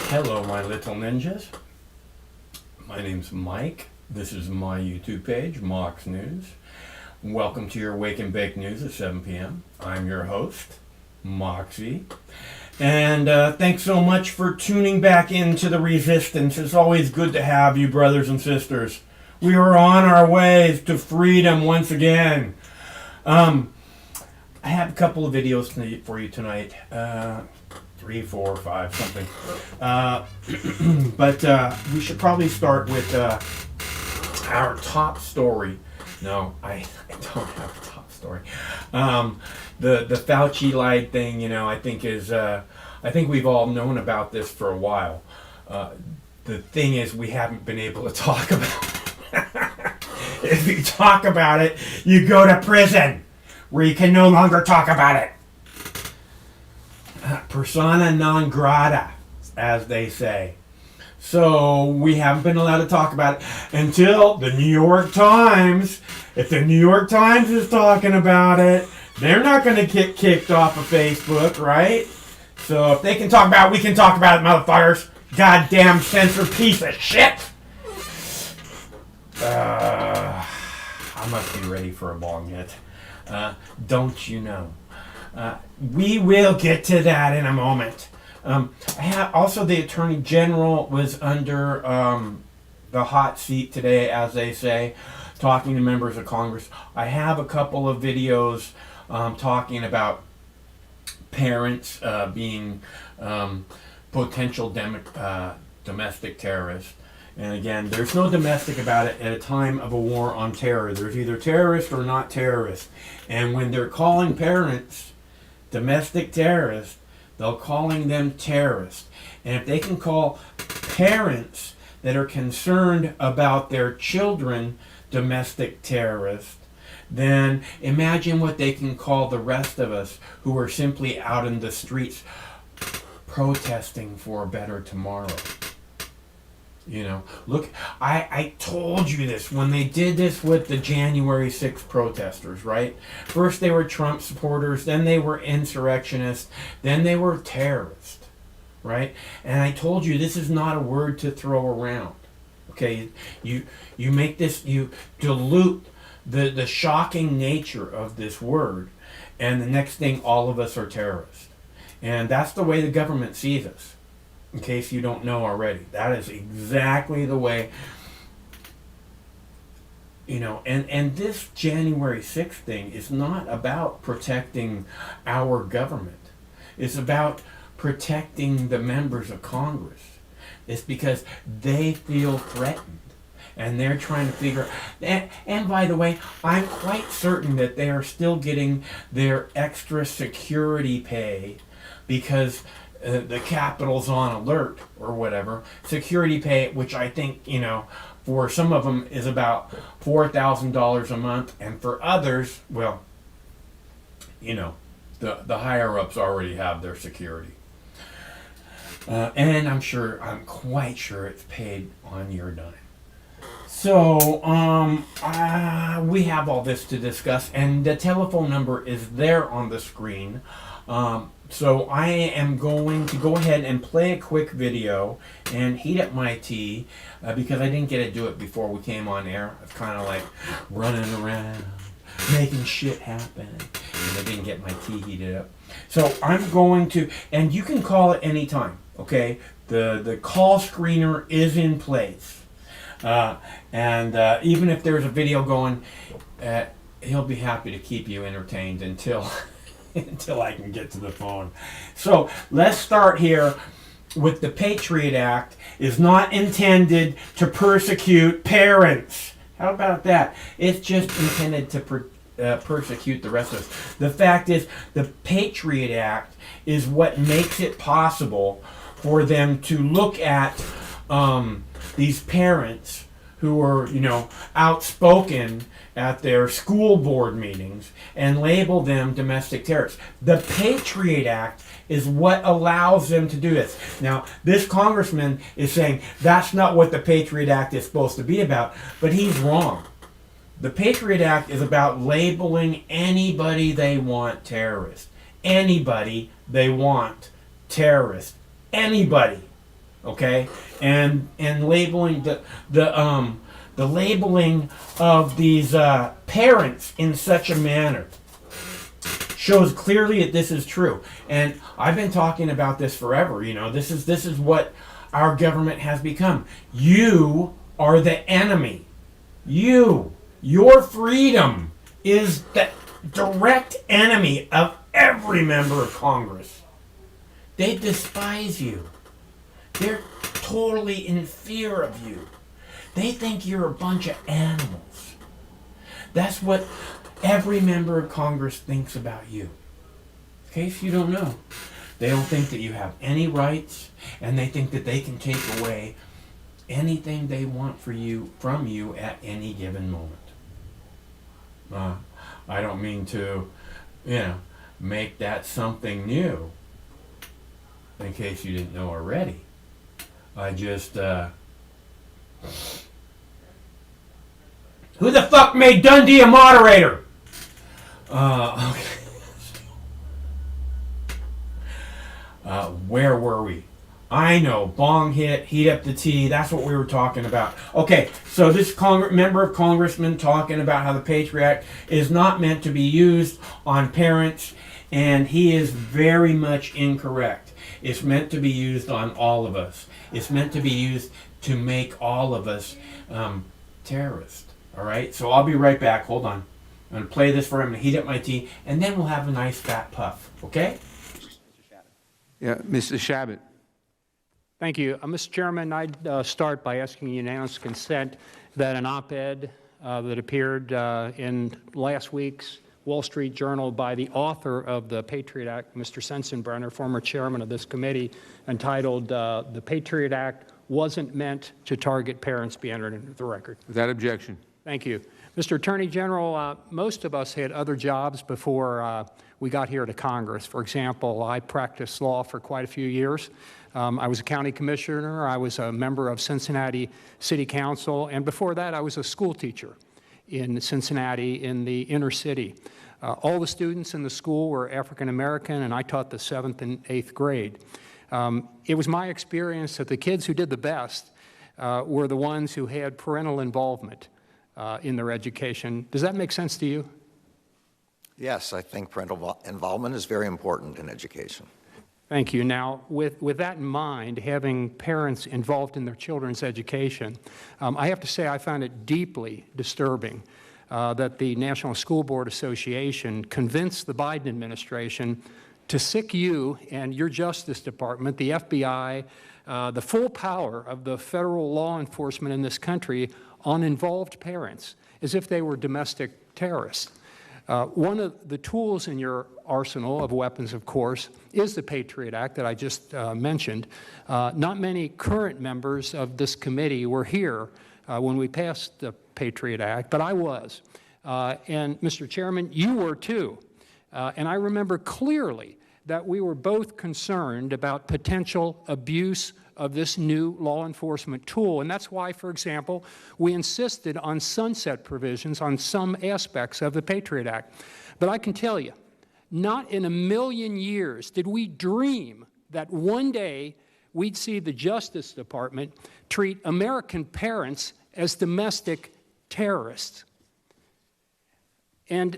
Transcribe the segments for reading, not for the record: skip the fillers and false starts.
Hello, my little ninjas. My name's Mike. This is my YouTube page, Mox News. Welcome to your Wake and Bake News at 7 p.m. I'm your host, Moxie. And thanks so much for tuning back into the resistance. It's always good to have you, brothers and sisters. We are on our way to freedom once again. I have a couple of videos for you tonight. 3, 4, 5, something. But we should probably start with our top story. No, I don't have a top story. The Fauci lied thing, I think I think we've all known about this for a while. The thing is, we haven't been able to talk about it. If you talk about it, you go to prison, where you can no longer talk about it. Persona non grata, as they say. So we haven't been allowed to talk about it until the New York Times. If the New York Times is talking about it, they're not going to get kicked off of Facebook, right? So if they can talk about it, we can talk about it, motherfuckers. Goddamn censor piece of shit. I must be ready for a bong hit. Don't you know? We will get to that in a moment. Also, the Attorney General was under the hot seat today, as they say, talking to members of Congress. I have a couple of videos talking about parents being potential domestic terrorists. And again, there's no domestic about it at a time of a war on terror. There's either terrorist or not terrorist. And when they're calling parents domestic terrorists, they're calling them terrorists. And if they can call parents that are concerned about their children domestic terrorists, then imagine what they can call the rest of us who are simply out in the streets protesting for a better tomorrow. Look, I told you this when they did this with the January 6th protesters, right? First they were Trump supporters, then they were insurrectionists, then they were terrorists, right? And I told you this is not a word to throw around, okay? You make this, you dilute the shocking nature of this word, and the next thing, all of us are terrorists. And that's the way the government sees us. In case you don't know already, that is exactly the way, and this January 6th thing is not about protecting our government. It's about protecting the members of Congress. It's because they feel threatened, and they're trying to figure out, and by the way, I'm quite certain that they are still getting their extra security pay because the Capitol's on alert or whatever. Security pay, which I think, for some of them is about $4,000 a month, and for others, well, the higher-ups already have their security. And I'm quite sure it's paid on your dime. So, we have all this to discuss, and the telephone number is there on the screen. So I am going to go ahead and play a quick video and heat up my tea because I didn't get to do it before we came on air. I was kind of like running around, making shit happen, and I didn't get my tea heated up. So I'm going to, and you can call at any time, okay? The call screener is in place. And even if there's a video going, he'll be happy to keep you entertained until I can get to the phone. So let's start here with the Patriot Act is not intended to persecute parents. How about that? It's just intended to persecute the rest of us. The fact is, the Patriot Act is what makes it possible for them to look at these parents who are, outspoken at their school board meetings and label them domestic terrorists. The Patriot Act is what allows them to do this. Now, this congressman is saying that's not what the Patriot Act is supposed to be about, but he's wrong. The Patriot Act is about labeling anybody they want terrorist. Anybody they want terrorist. Anybody. okay? And labeling the labeling of these parents in such a manner shows clearly that this is true. And I've been talking about this forever. You know, this is what our government has become. You are the enemy. Your freedom is the direct enemy of every member of Congress. They despise you. They're totally in fear of you. They think you're a bunch of animals. That's what every member of Congress thinks about you. In case you don't know, they don't think that you have any rights, and they think that they can take away anything they want from you at any given moment. I don't mean to, make that something new. In case you didn't know already, I just who the fuck made Dundee a moderator? Okay. Where were we? I know, bong hit, heat up the tea. That's what we were talking about. Okay, so this member of Congressman talking about how the Patriot Act is not meant to be used on parents, and he is very much incorrect. It's meant to be used on all of us. It's meant to be used to make all of us terrorists. All right, so I'll be right back. Hold on. I'm going to play this for him and heat up my tea, and then we'll have a nice fat puff. Okay? Yeah, Mr. Chabot. Thank you. Mr. Chairman, I'd start by asking unanimous consent that an op-ed that appeared in last week's Wall Street Journal by the author of the Patriot Act, Mr. Sensenbrenner, former chairman of this committee, entitled The Patriot Act Wasn't Meant to Target Parents, be entered into the record. Without objection. Thank you. Mr. Attorney General, most of us had other jobs before we got here to Congress. For example, I practiced law for quite a few years. I was a county commissioner. I was a member of Cincinnati City Council. And before that, I was a school teacher in Cincinnati in the inner city. All the students in the school were African American, and I taught the 7th and 8th grade. It was my experience that the kids who did the best were the ones who had parental involvement in their education. Does that make sense to you? Yes, I think parental involvement is very important in education. Thank you. Now, with that in mind, having parents involved in their children's education, I have to say I found it deeply disturbing that the National School Board Association convinced the Biden administration to sic you and your Justice Department, the FBI, the full power of the federal law enforcement in this country on involved parents, as if they were domestic terrorists. One of the tools in your arsenal of weapons, of course, is the Patriot Act that I just mentioned. Not many current members of this committee were here when we passed the Patriot Act, but I was. And Mr. Chairman, you were too. And I remember clearly that we were both concerned about potential abuse of this new law enforcement tool. And that's why, for example, we insisted on sunset provisions on some aspects of the Patriot Act. But I can tell you, not in a million years did we dream that one day we'd see the Justice Department treat American parents as domestic terrorists. And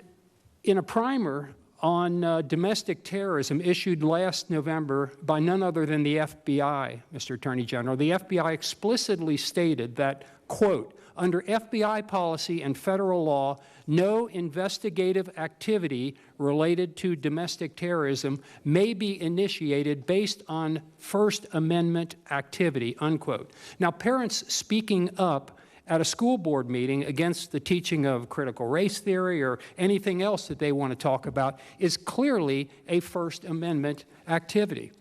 in a primer on domestic terrorism issued last November by none other than the FBI, Mr. Attorney General, the FBI explicitly stated that, quote, under FBI policy and federal law, no investigative activity related to domestic terrorism may be initiated based on First Amendment activity, unquote. Now, parents speaking up at a school board meeting against the teaching of critical race theory or anything else that they want to talk about is clearly a First Amendment activity.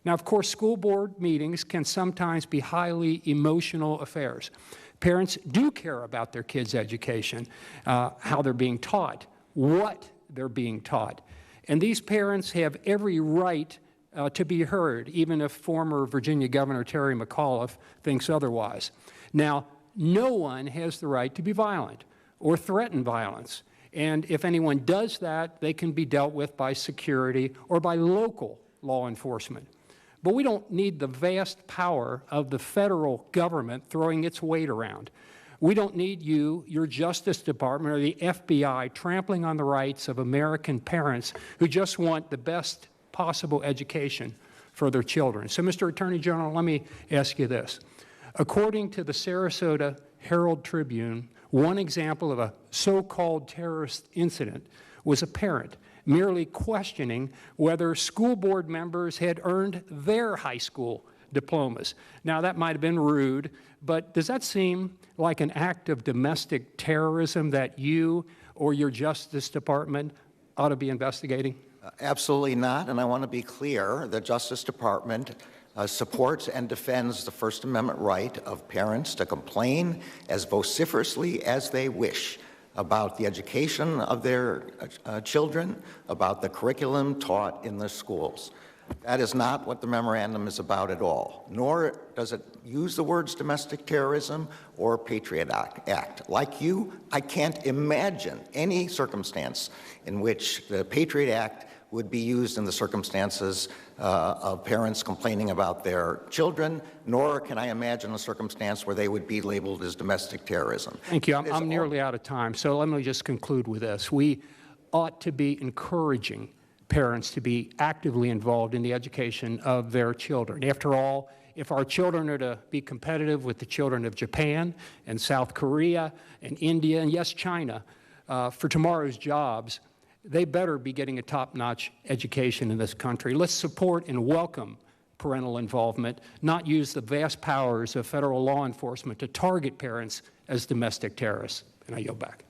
Now, of course, school board meetings can sometimes be highly emotional affairs. Parents do care about their kids' education, how they're being taught, what they're being taught. And these parents have every right to be heard, even if former Virginia Governor Terry McAuliffe thinks otherwise. Now, no one has the right to be violent or threaten violence. And if anyone does that, they can be dealt with by security or by local law enforcement. but we don't need the vast power of the federal government throwing its weight around. We don't need you, your Justice Department, or the FBI trampling on the rights of American parents who just want the best possible education for their children. So, Mr. Attorney General, let me ask you this. According to the Sarasota Herald Tribune, one example of a so-called terrorist incident was a parent merely questioning whether school board members had earned their high school diplomas. Now, that might have been rude, but does that seem like an act of domestic terrorism that you or your Justice Department ought to be investigating? Absolutely not, and I want to be clear. The Justice Department supports and defends the First Amendment right of parents to complain as vociferously as they wish about the education of their children, about the curriculum taught in the schools. That is not what the memorandum is about at all, nor does it use the words domestic terrorism or Patriot Act. Like you, I can't imagine any circumstance in which the Patriot Act would be used in the circumstances of parents complaining about their children, nor can I imagine a circumstance where they would be labeled as domestic terrorism. Thank you. I'm nearly out of time, so let me just conclude with this. We ought to be encouraging parents to be actively involved in the education of their children. After all, if our children are to be competitive with the children of Japan and South Korea and India and, yes, China, for tomorrow's jobs, they better be getting a top-notch education in this country. Let's support and welcome parental involvement, not use the vast powers of federal law enforcement to target parents as domestic terrorists. And I yield back.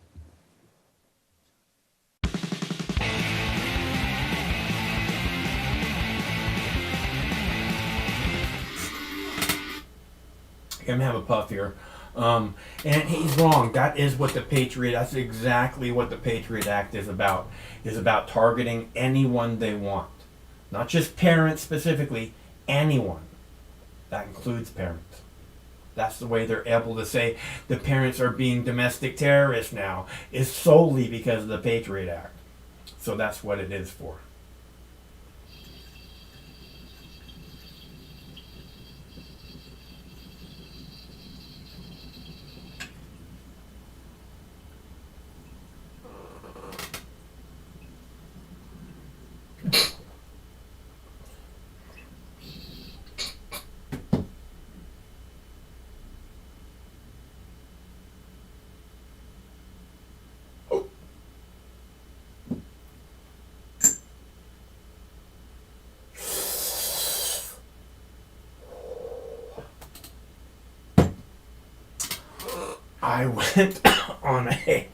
I'm gonna have a puff here. And he's wrong. That is what that's exactly what the Patriot Act is about targeting anyone they want. Not just parents specifically, anyone. That includes parents. That's the way they're able to say the parents are being domestic terrorists now, is solely because of the Patriot Act. So that's what it is for. I went on a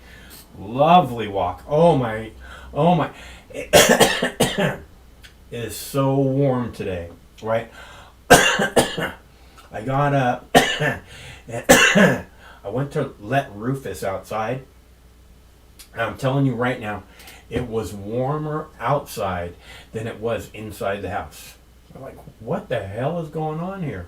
lovely walk. Oh my. It is so warm today, right? I got up and I went to let Rufus outside. And I'm telling you right now, it was warmer outside than it was inside the house. I'm like, what the hell is going on here?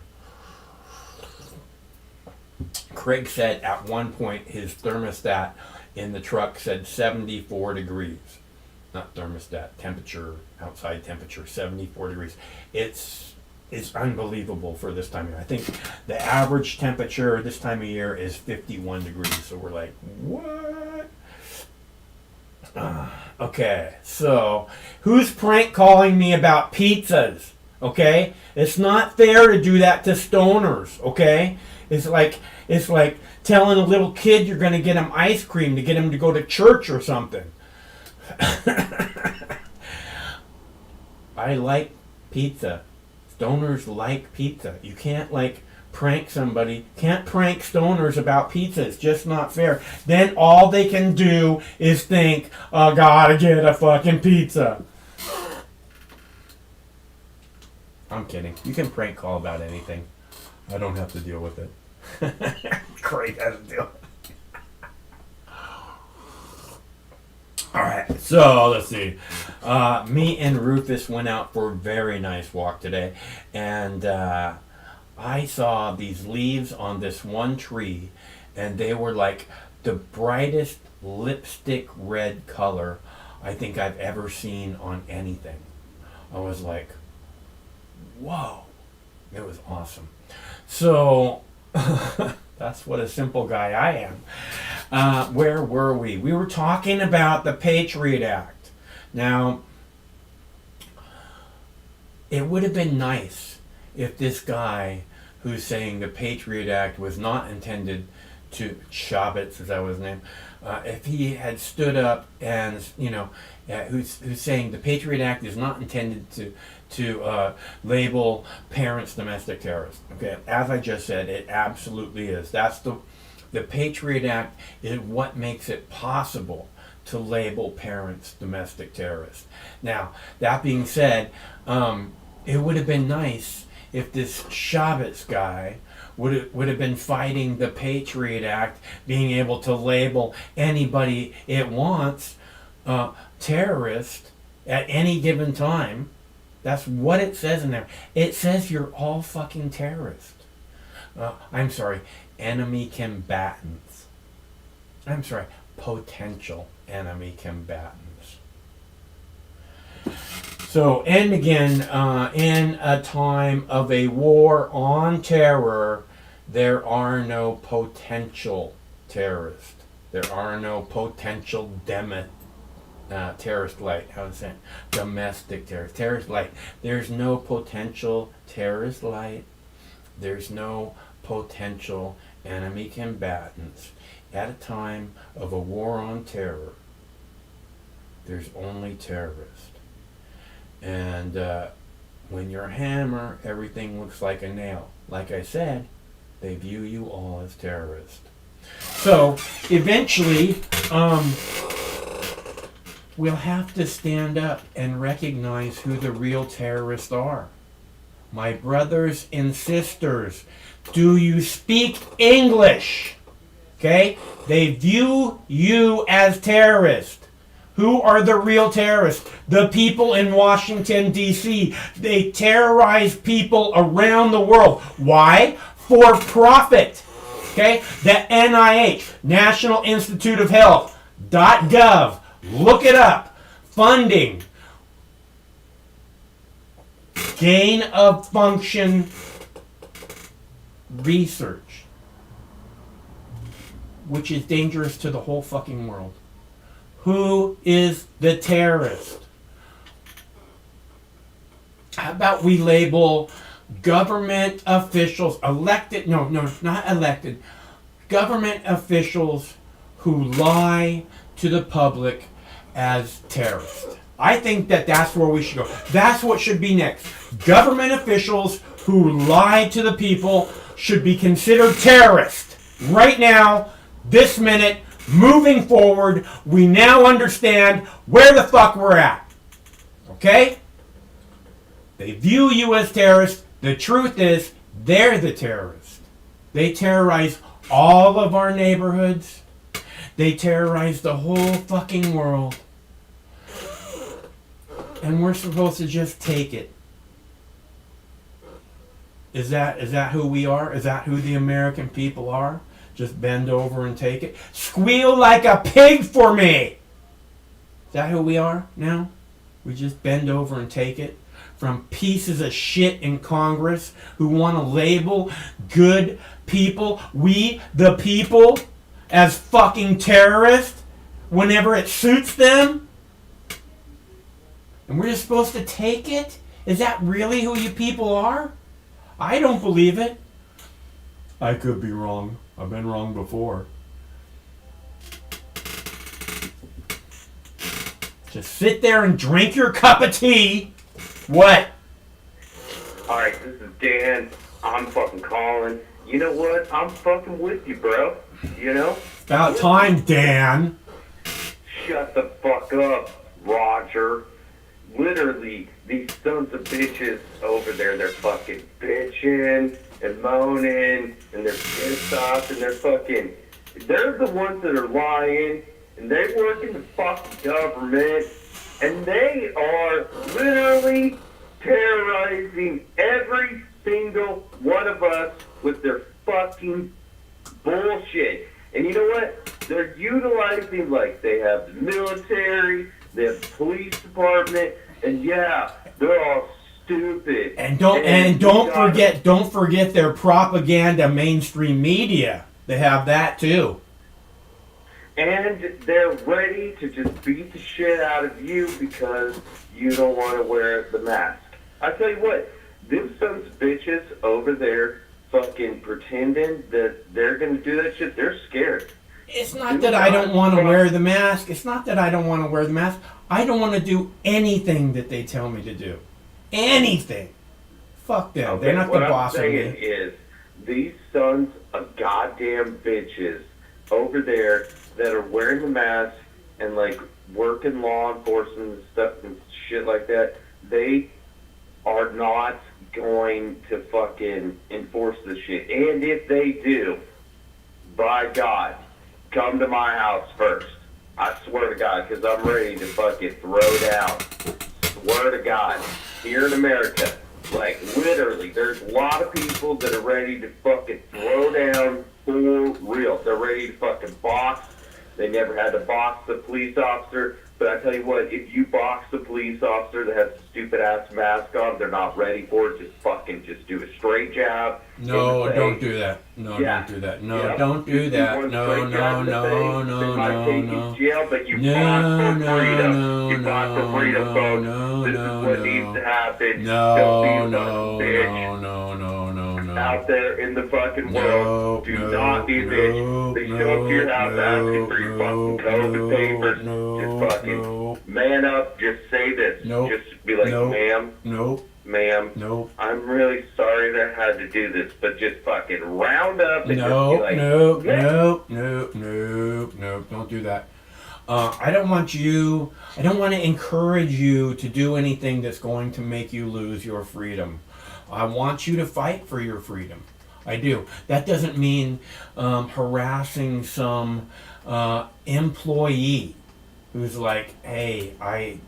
Craig said at one point his thermostat in the truck said 74 degrees. Not thermostat, temperature, outside temperature, 74 degrees. It's unbelievable for this time of year. I think the average temperature this time of year is 51 degrees. So we're like, what? Okay, so who's prank calling me about pizzas? Okay? It's not fair to do that to stoners, okay? It's like telling a little kid you're going to get him ice cream to get him to go to church or something. I like pizza. Stoners like pizza. You can't prank somebody. Can't prank stoners about pizza. It's just not fair. Then all they can do is think, I gotta get a fucking pizza. I'm kidding. You can prank call about anything. I don't have to deal with it. Craig has to deal with it. Alright, so let's see. Me and Rufus went out for a very nice walk today. And I saw these leaves on this one tree. And they were like the brightest lipstick red color I think I've ever seen on anything. I was like, whoa. It was awesome. So, that's what a simple guy I am. Where were we? We were talking about the Patriot Act. Now, it would have been nice if this guy who's saying the Patriot Act was not intended to, Chabot, is that his name? If he had stood up and, who's saying the Patriot Act is not intended to label parents domestic terrorists. Okay, as I just said, it absolutely is. That's the Patriot Act is what makes it possible to label parents domestic terrorists. Now, that being said, it would have been nice if this Chavez guy would have been fighting the Patriot Act, being able to label anybody it wants terrorist at any given time. That's what it says in there. It says you're all fucking terrorists. I'm sorry, enemy combatants. I'm sorry, potential enemy combatants. So, and again, in a time of a war on terror, there are no potential terrorists. There are no potential terrorist light. How is that? Domestic terrorist. Terrorist light. There's no potential terrorist light. There's no potential enemy combatants. At a time of a war on terror, there's only terrorists. And when you're a hammer, everything looks like a nail. Like I said, they view you all as terrorists. So eventually, we'll have to stand up and recognize who the real terrorists are. My brothers and sisters, do you speak English? Okay? They view you as terrorists. Who are the real terrorists? The people in Washington, D.C. They terrorize people around the world. Why? For profit. Okay? The NIH, National Institute of Health, .gov. Look it up. Funding. Gain of function research. Which is dangerous to the whole fucking world. Who is the terrorist? How about we label government officials, elected, no, not elected, government officials who lie to the public as terrorists. I think that's where we should go. That's what should be next. Government officials who lie to the people should be considered terrorists. Right now, this minute, moving forward, we now understand where the fuck we're at. Okay? They view you as terrorists. The truth is, they're the terrorists. They terrorize all of our neighborhoods. They terrorize the whole fucking world. And we're supposed to just take it. Is that who we are? Is that who the American people are? Just bend over and take it? Squeal like a pig for me! Is that who we are now? We just bend over and take it? From pieces of shit in Congress who want to label good people, we the people, as fucking terrorists whenever it suits them? And we're just supposed to take it? Is that really who you people are? I don't believe it. I could be wrong. I've been wrong before. Just sit there and drink your cup of tea. What? Alright, this is Dan. I'm fucking calling. You know what? I'm fucking with you, bro. You know? About time, Dan. Shut the fuck up, Roger. Literally, these sons of bitches over there, they're fucking bitching and moaning, and they're pissed off, and they're the ones that are lying, and they work in the fucking government, and they are literally terrorizing every single one of us with their fucking bullshit. And you know what? They're utilizing, like, they have the military, they have the police department, and yeah, they're all stupid. And don't forget their propaganda mainstream media. They have that too. And they're ready to just beat the shit out of you because you don't want to wear the mask. I tell you what, them sons of bitches over there fucking pretending that they're going to do that shit, they're scared. It's not that I don't want to wear the mask. It's not that I don't want to wear the mask. I don't want to do anything that they tell me to do. Anything. Fuck them. Okay, They're not the what boss I'm of saying me. is, these sons of goddamn bitches over there that are wearing the mask and like working law enforcement and stuff and shit like that, they are not going to fucking enforce this shit. And if they do, by God, come to my house first. I swear to God, because I'm ready to fucking throw down. Swear to God. Here in America, like literally, there's a lot of people that are ready to fucking throw down for real. They're ready to fucking box. They never had to box the police officer. But I tell you what, if you box the police officer that has a stupid ass mask on, they're not ready for it. Just do a straight jab. No, don't do that. No, don't do that. No, Yep. don't do that. One No, straight no, jab in the no, face, no, they might no, take you no. to jail, but you No, fought for no, freedom. no, You fought for freedom, no, folks. no, This no, is what no. needs to happen. No, Don't be a no, fucking bitch no. out there in the fucking No, world. Do not be a bitch. They show up to your house asking for your fucking COVID papers. Just fucking man up. Just say this. Nope. Just be like, Nope. ma'am, Nope. I'm really sorry that I had to do this, but just fucking round up and just be like, No, don't do that. I don't want to encourage you to do anything that's going to make you lose your freedom. I want you to fight for your freedom. I do. That doesn't mean harassing some employee who's like, hey, I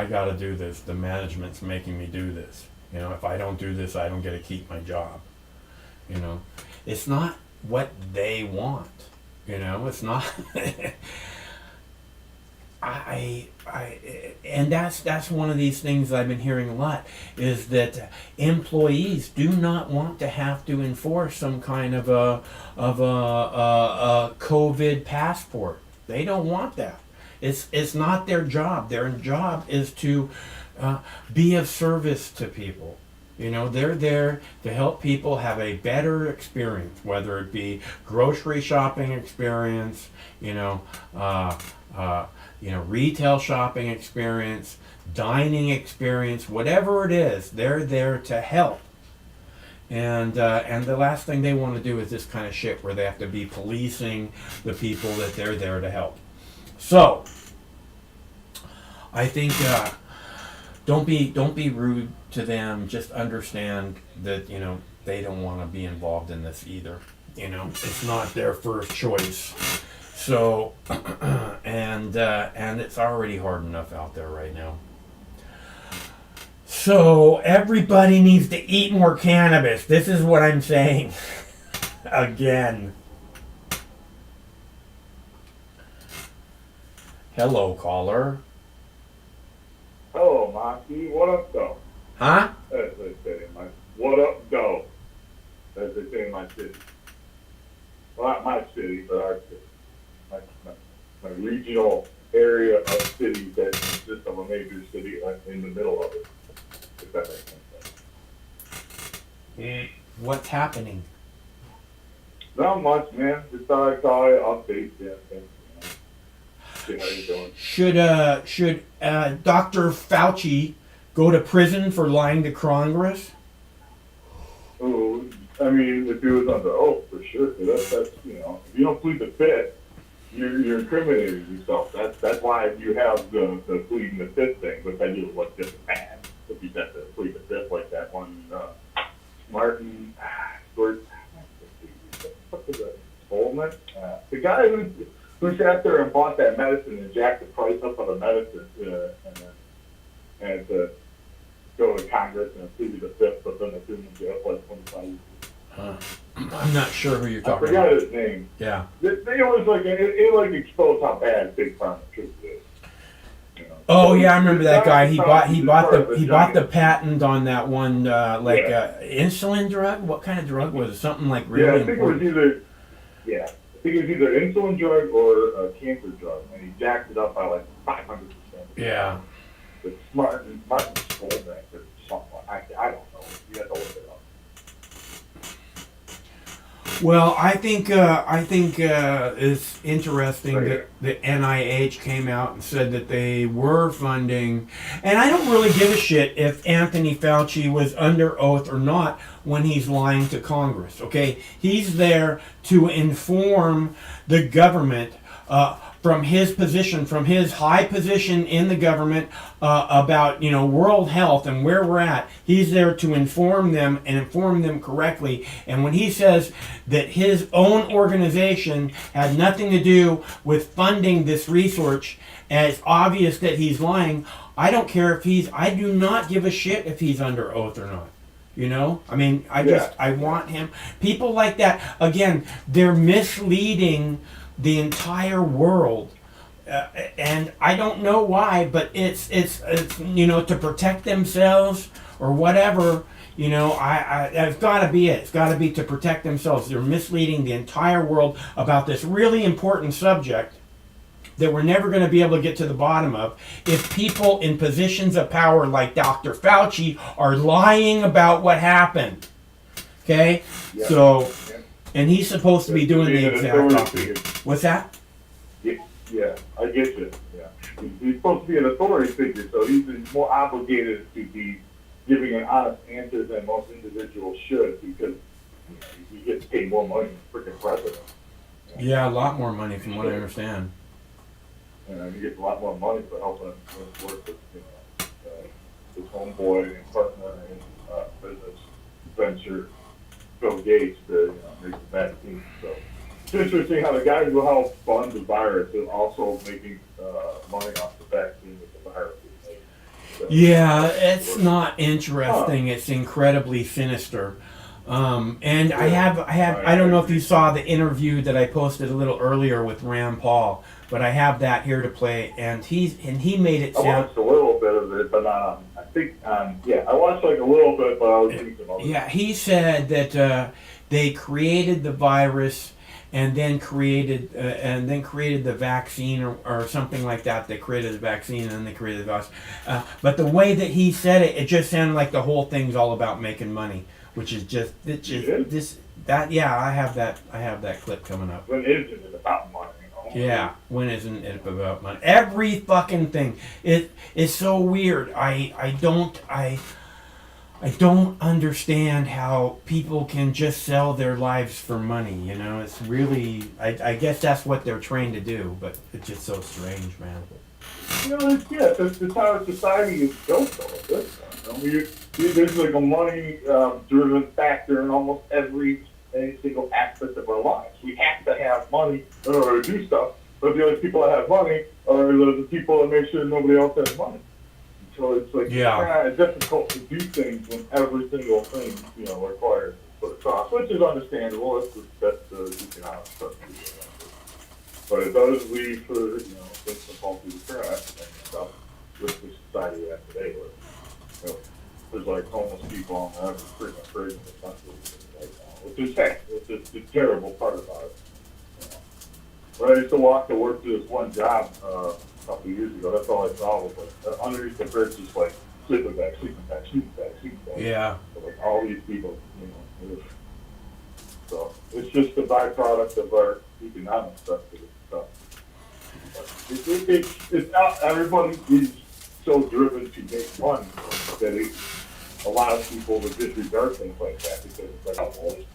got to do this. The management's making me do this. You know, if I don't do this, I don't get to keep my job. You know, it's not what they want. You know, it's not. And that's one of these things I've been hearing a lot is that employees do not want to have to enforce some kind of a COVID passport. They don't want that. It's not their job. Their job is to be of service to people. You know, they're there to help people have a better experience, whether it be grocery shopping experience, retail shopping experience, dining experience, whatever it is, they're there to help. And the last thing they want to do is this kind of shit where they have to be policing the people that they're there to help. So, I think don't be rude to them. Just understand that they don't want to be involved in this either. It's not their first choice. So, and it's already hard enough out there right now. So everybody needs to eat more cannabis. This is what I'm saying. Again. Hello, caller. Hello, Monkey. What up, though? Huh? As they say in my what up, though? As they say in my city. Well, not my city, but our city. My regional area of cities that consists of a major city in the middle of it. If that makes sense. What's happening? Not much, man. Just thought I'd call you, update you. See how you doing. Should Dr. Fauci go to prison for lying to Congress? Oh, I mean, if he was under oath, for sure. That's if you don't plead the fifth, you're incriminating yourself. That's why you have the pleading the fifth thing, which I do look just bad. If you have to plead the fifth like that one, Martin, What was that? Coleman? The guy who sat there and bought that medicine and jacked the price up of the medicine and to go to Congress and plead the fifth, but then they threw him in jail for like 25 years. I'm not sure who you're I talking forgot about. his name. Yeah. They always it exposed how bad Big Pharma truth is. Oh yeah, I remember that guy. He bought the the patent on that one insulin drug. What kind of drug was it? Something like Yeah, really I think important. I think it was either insulin drug or a cancer drug, and he jacked it up by like 500%. Yeah. But Martin stole that or something. I don't know. You have to look it up. Well, I think it's interesting that the NIH came out and said that they were funding, and I don't really give a shit if Anthony Fauci was under oath or not when he's lying to Congress. Okay, he's there to inform the government. From his position, from his high position in the government, about world health and where we're at. He's there to inform them and inform them correctly. And when he says that his own organization had nothing to do with funding this research, and it's obvious that he's lying, I don't care if I do not give a shit if he's under oath or not. I mean, I want him. People like that, again, they're misleading the entire world, and I don't know why, but it's to protect themselves or whatever. It's got to be it. It's got to be to protect themselves. They're misleading the entire world about this really important subject that we're never going to be able to get to the bottom of if people in positions of power like Dr. Fauci are lying about what happened. Okay, so. And he's supposed to be doing the exact opposite. What's that? Yeah, I get you. Yeah, he's supposed to be an authority figure, so he's more obligated to be giving an honest answer than most individuals should, because he gets paid more money than the freaking president. Yeah, a lot more money, from what I understand. And he gets a lot more money for helping him work with his homeboy and partner in business venture, Bill Gates, to make the vaccine. So it's interesting how the guys who help fund the virus is also making money off the vaccine that the virus is made. So, yeah, it's not interesting. It's incredibly sinister. And I don't know if you saw the interview that I posted a little earlier with Rand Paul, but I have that here to play, and he made it sound. I watched a little bit of it, but I think I watched like a little bit, but I was thinking some other. Yeah, he said that they created the virus and then created the vaccine or something like that. They created the vaccine and then they created the virus. But the way that he said it, it just sounded like the whole thing's all about making money, which is I have that clip coming up. When isn't it about money? Yeah, when isn't it about money? Every fucking thing. It is so weird. I don't understand how people can just sell their lives for money. It's really. I guess that's what they're trained to do, but it's just so strange, man. It's how society is built, though. There's like a money-driven factor in almost every single aspect of our lives. We have to have money in order to do stuff, but the only people that have money are the people that make sure nobody else has money. So it's like it's difficult to do things when every single thing requires to put a cost, which is understandable. That's the economic stuff. But it does lead for things to fall through the cracks and stuff with the society we have today. Where, there's like homeless people on the average pretty much crazy in the country right now, which is sad. It's just the terrible part about it. But I used to walk to work to this one job a couple of years ago. That's all I saw was like underneath the bridge, just like sleeping bag. Yeah. So, like all these people, so it's just a byproduct of our economic stuff. It's not, everybody is so driven to make money that a lot of people would disregard things like that because it's like,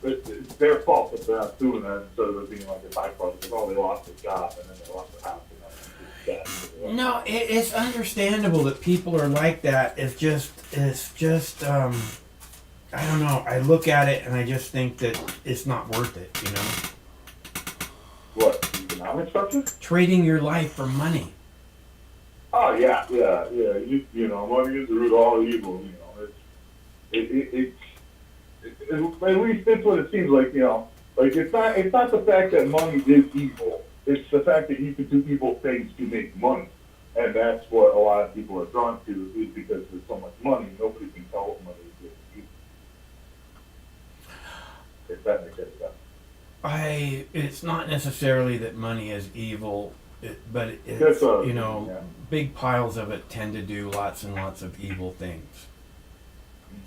it's their fault that they're not doing that instead of it being like a byproduct of, they lost their job and then they lost their house. No, it's understandable that people are like that. It's just, I don't know. I look at it and I just think that it's not worth it, What, economic structure? Trading your life for money. Oh, yeah. Money is the root of all evil, At least that's what it seems like, Like, it's not the fact that money is evil. It's the fact that you can do evil things to make money. And that's what a lot of people are drawn to, is because there's so much money, nobody can tell what money is evil. If that makes any sense. It's not necessarily that money is evil, but it's, Yeah. big piles of it tend to do lots and lots of evil things.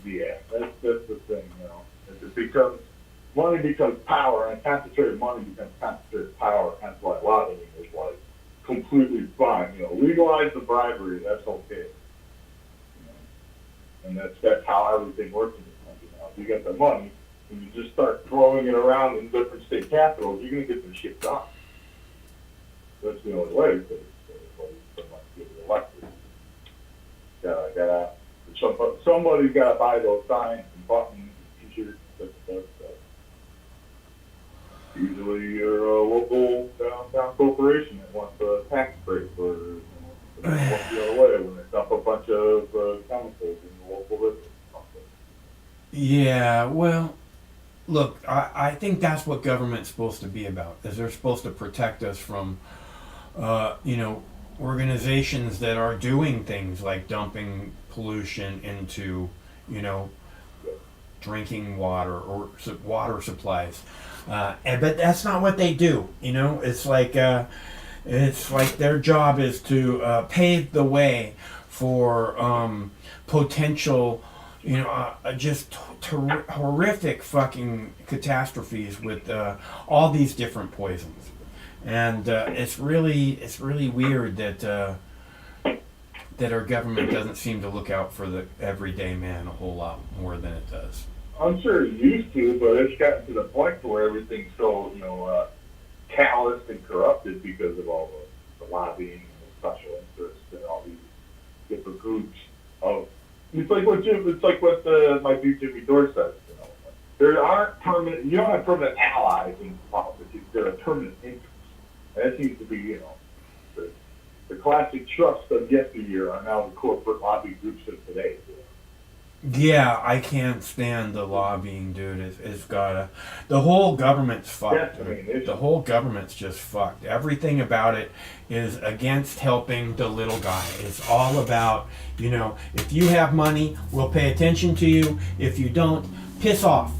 Yeah, that's the thing, It becomes, money becomes power, and concentrated money becomes concentrated power. That's why lobbying is like completely fine. Legalize the bribery, that's okay. And that's how everything works in this country now. If you get the money, and you just start throwing it around in different state capitals, you're going to get some shit done. That's the only way, because someone get elected. Somebody's got to buy those signs and buttons and t-shirts and stuff. Usually you're a local downtown corporation that wants a tax break, or they want the other way when they dump a bunch of chemicals in the local river. Yeah, well, look, I think that's what government's supposed to be about, is they're supposed to protect us from, organizations that are doing things like dumping pollution into, drinking water or water supplies. But that's not what they do, It's like their job is to pave the way for potential, just horrific fucking catastrophes with all these different poisons. And it's really weird that our government doesn't seem to look out for the everyday man a whole lot more than it does. I'm sure it used to, but it's gotten to the point where everything's so, calloused and corrupted because of all the lobbying and the special interests and all these different groups of. It's like what my dude Jimmy Dore says. There aren't permanent. You don't have permanent allies in politics. There are permanent interests. And that seems to be, the classic trusts of yesteryear are now the corporate lobby groups of today. Yeah, I can't stand the lobbying, dude. It's gotta. The whole government's fucked. The whole government's just fucked. Everything about it is against helping the little guy. It's all about, if you have money, we'll pay attention to you. If you don't, piss off.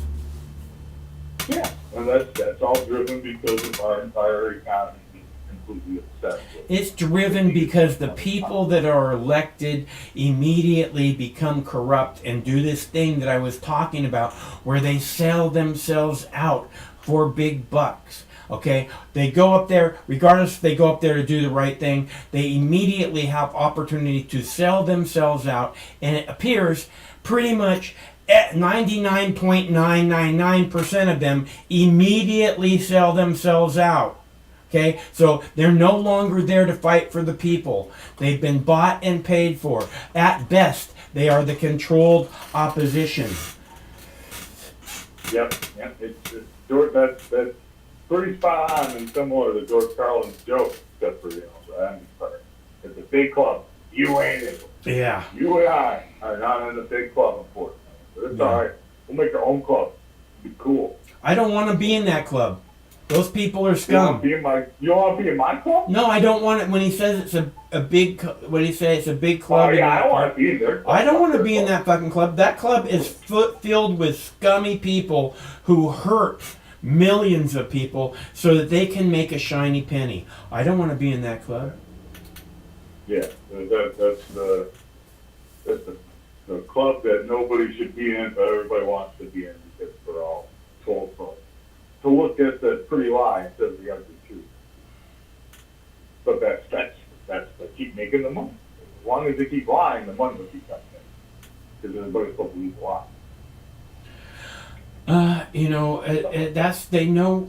Yeah, and that's all driven because of our entire economy being completely obsessed with. It's driven because the people that are elected immediately become corrupt and do this thing that I was talking about, where they sell themselves out for big bucks. Okay, they go up there, regardless if they go up there to do the right thing, they immediately have opportunity to sell themselves out, and it appears pretty much 99.999% of them immediately sell themselves out. Okay, so they're no longer there to fight for the people. They've been bought and paid for. At best, they are the controlled opposition. Yep. That's pretty spot on and similar to George Carlin's joke, except for, it's a big club. You ain't it. Yeah. You and I are not in the big club, unfortunately. But it's all right. We'll make our own club. It'll be cool. I don't want to be in that club. Those people are scum. You don't want to be in my club? No, I don't want it. When he says it's a big, what do you say? It's a big club. Oh yeah, I don't want to be in there. I don't want to be in that fucking club. That club is filled with scummy people who hurt millions of people so that they can make a shiny penny. I don't want to be in that club. Yeah, that's the club that nobody should be in, but everybody wants to be in because we're all told to look at the pretty lie instead of the ugly truth. But that's they keep making the money. As long as they keep lying, the money will keep coming in because everybody's supposed to believe the lie. They know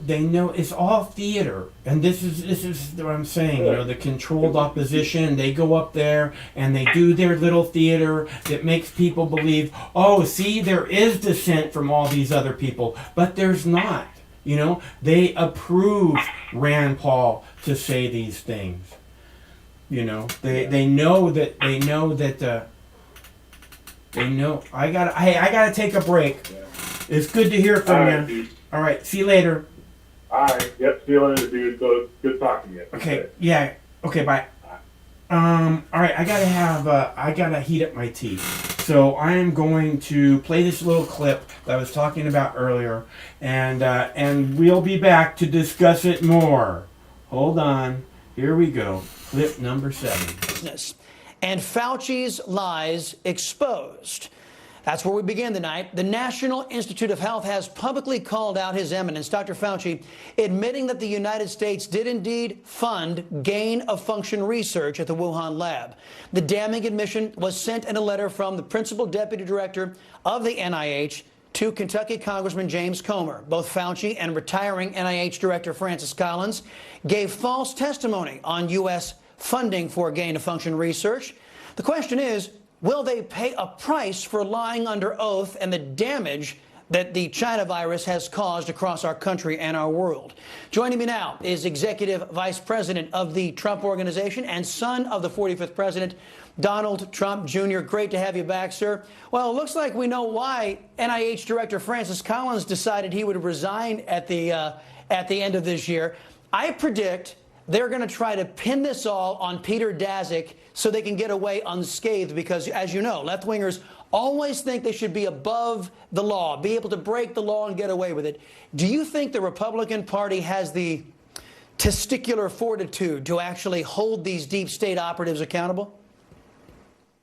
it's all theater, and this is what I'm saying. The controlled opposition, they go up there and they do their little theater that makes people believe, oh, see, there is dissent from all these other people, but there's not. They approve Rand Paul to say these things. They know that I gotta take a break. It's good to hear from you. All right, see you later. All right. Yep. See you later, dude. So it's good talking to you. Okay. Yeah. Okay. Bye. All right. I gotta heat up my tea. So I am going to play this little clip that I was talking about earlier, and we'll be back to discuss it more. Hold on. Here we go. Clip number 7. And Fauci's lies exposed. That's where we begin tonight. The National Institute of Health has publicly called out His Eminence, Dr. Fauci, admitting that the United States did indeed fund gain-of-function research at the Wuhan lab. The damning admission was sent in a letter from the principal deputy director of the NIH to Kentucky Congressman James Comer. Both Fauci and retiring NIH Director Francis Collins gave false testimony on U.S. funding for gain-of-function research. The question is, will they pay a price for lying under oath and the damage that the China virus has caused across our country and our world? Joining me now is Executive Vice President of the Trump Organization and son of the 45th President, Donald Trump Jr. Great to have you back, sir. Well, it looks like we know why NIH Director Francis Collins decided he would resign at the end of this year. I predict they're going to try to pin this all on Peter Daszak so they can get away unscathed because, as you know, left-wingers always think they should be above the law, be able to break the law and get away with it. Do you think the Republican Party has the testicular fortitude to actually hold these deep state operatives accountable?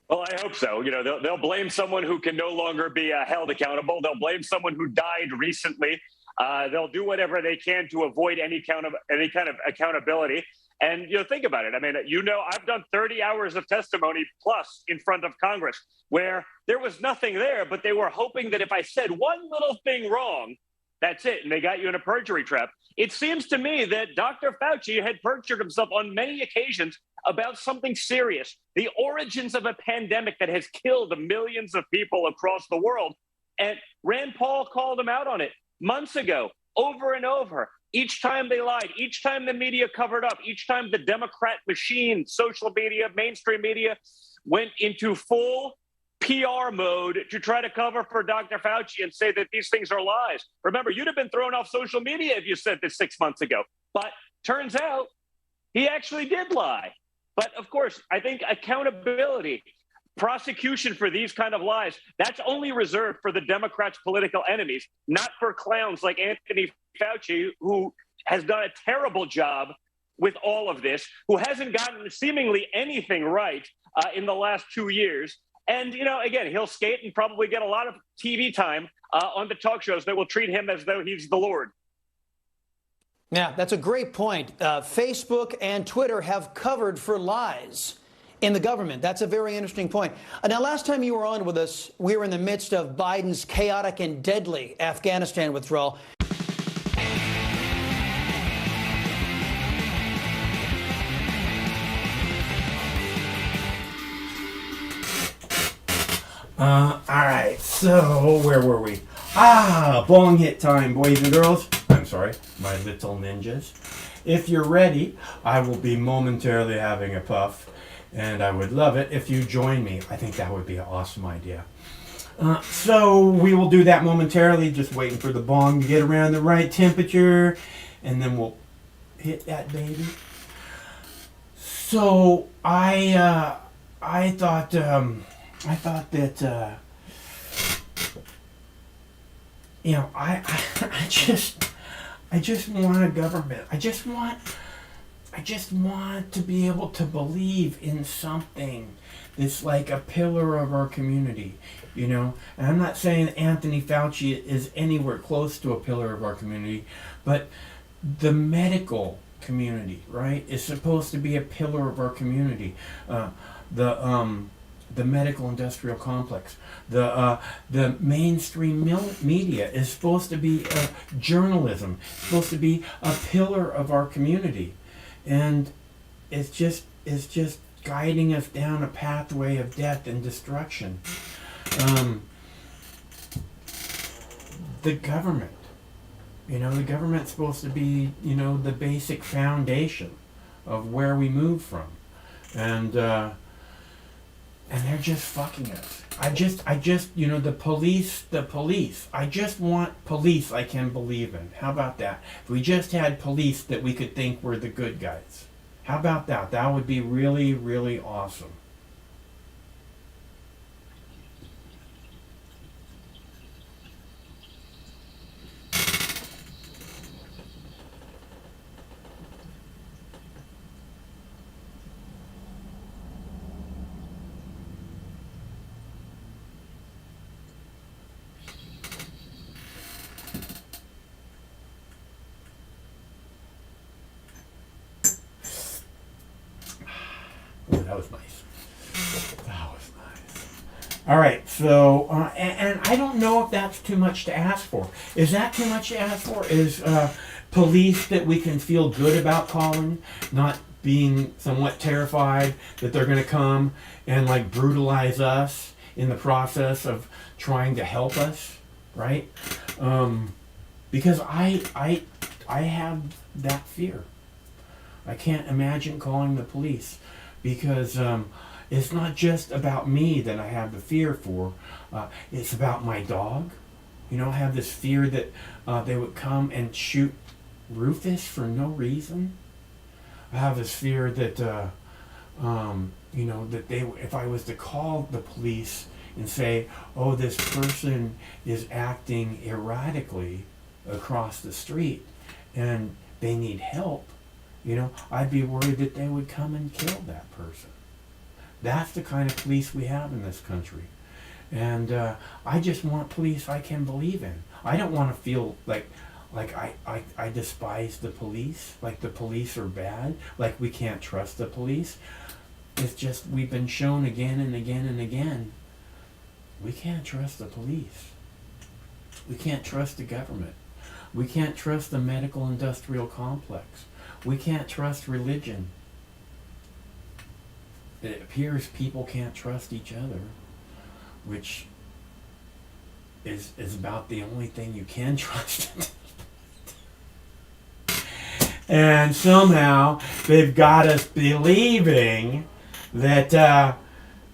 Well, I hope so. You know, they'll blame someone who can no longer be held accountable. They'll blame someone who died recently. They'll do whatever they can to avoid any kind of accountability. And, you know, think about it. I mean, you know, I've done 30 hours of testimony plus in front of Congress where there was nothing there, but they were hoping that if I said one little thing wrong, that's it. And they got you in a perjury trap. It seems to me that Dr. Fauci had perjured himself on many occasions about something serious, the origins of a pandemic that has killed millions of people across the world. And Rand Paul called him out on it months ago, over and over. Each time they lied, each time the media covered up, each time the Democrat machine, social media, mainstream media went into full PR mode to try to cover for Dr. Fauci and say that these things are lies. Remember, you'd have been thrown off social media if you said this 6 months ago. But turns out he actually did lie. But of course, I think accountability, prosecution for these kind of lies, that's only reserved for the Democrats' political enemies, not for clowns like Anthony Fauci, who has done a terrible job with all of this, who hasn't gotten seemingly anything right in the last 2 years. And, you know, again, he'll skate and probably get a lot of TV time on the talk shows that will treat him as though he's the Lord. Yeah, that's a great point. Facebook and Twitter have covered for lies in the government. That's a very interesting point. Now, last time you were on with us, we were in the midst of Biden's chaotic and deadly Afghanistan withdrawal. All right, so where were we? Bong hit time, boys and girls. I'm sorry, my little ninjas. If you're ready, I will be momentarily having a puff, and I would love it if you join me. I think that would be an awesome idea. So we will do that momentarily, just waiting for the bong to get around the right temperature, and then we'll hit that baby. So I thought that you know, I just want a government. I just want to be able to believe in something that's like a pillar of our community, you know. And I'm not saying Anthony Fauci is anywhere close to a pillar of our community, but the medical community, right, is supposed to be a pillar of our community. The medical industrial complex, the mainstream media is supposed to be journalism, supposed to be a pillar of our community, and it's just guiding us down a pathway of death and destruction. The government, you know, the government's supposed to be, you know, the basic foundation of where we move from, and and they're just fucking us. I just, you know, the police. I just want police I can believe in. How about that? If we just had police that we could think were the good guys. How about that? That would be really, really awesome. Ooh, that was nice. That was nice. All right, so and I don't know if that's too much to ask for. Is that too much to ask for? Is police that we can feel good about calling, not being somewhat terrified that they're going to come and like brutalize us in the process of trying to help us, right? Because I have that fear. I can't imagine calling the police. Because it's not just about me that I have the fear for. It's about my dog. You know, I have this fear that they would come and shoot Rufus for no reason. I have this fear that, you know, that if I was to call the police and say, oh, this person is acting erratically across the street and they need help, you know, I'd be worried that they would come and kill that person. That's the kind of police we have in this country. And I just want police I can believe in. I don't want to feel like I despise the police, like the police are bad, like we can't trust the police. It's just we've been shown again and again and again, we can't trust the police. We can't trust the government. We can't trust the medical industrial complex. We can't trust religion. It appears people can't trust each other, which is about the only thing you can trust. And somehow they've got us believing that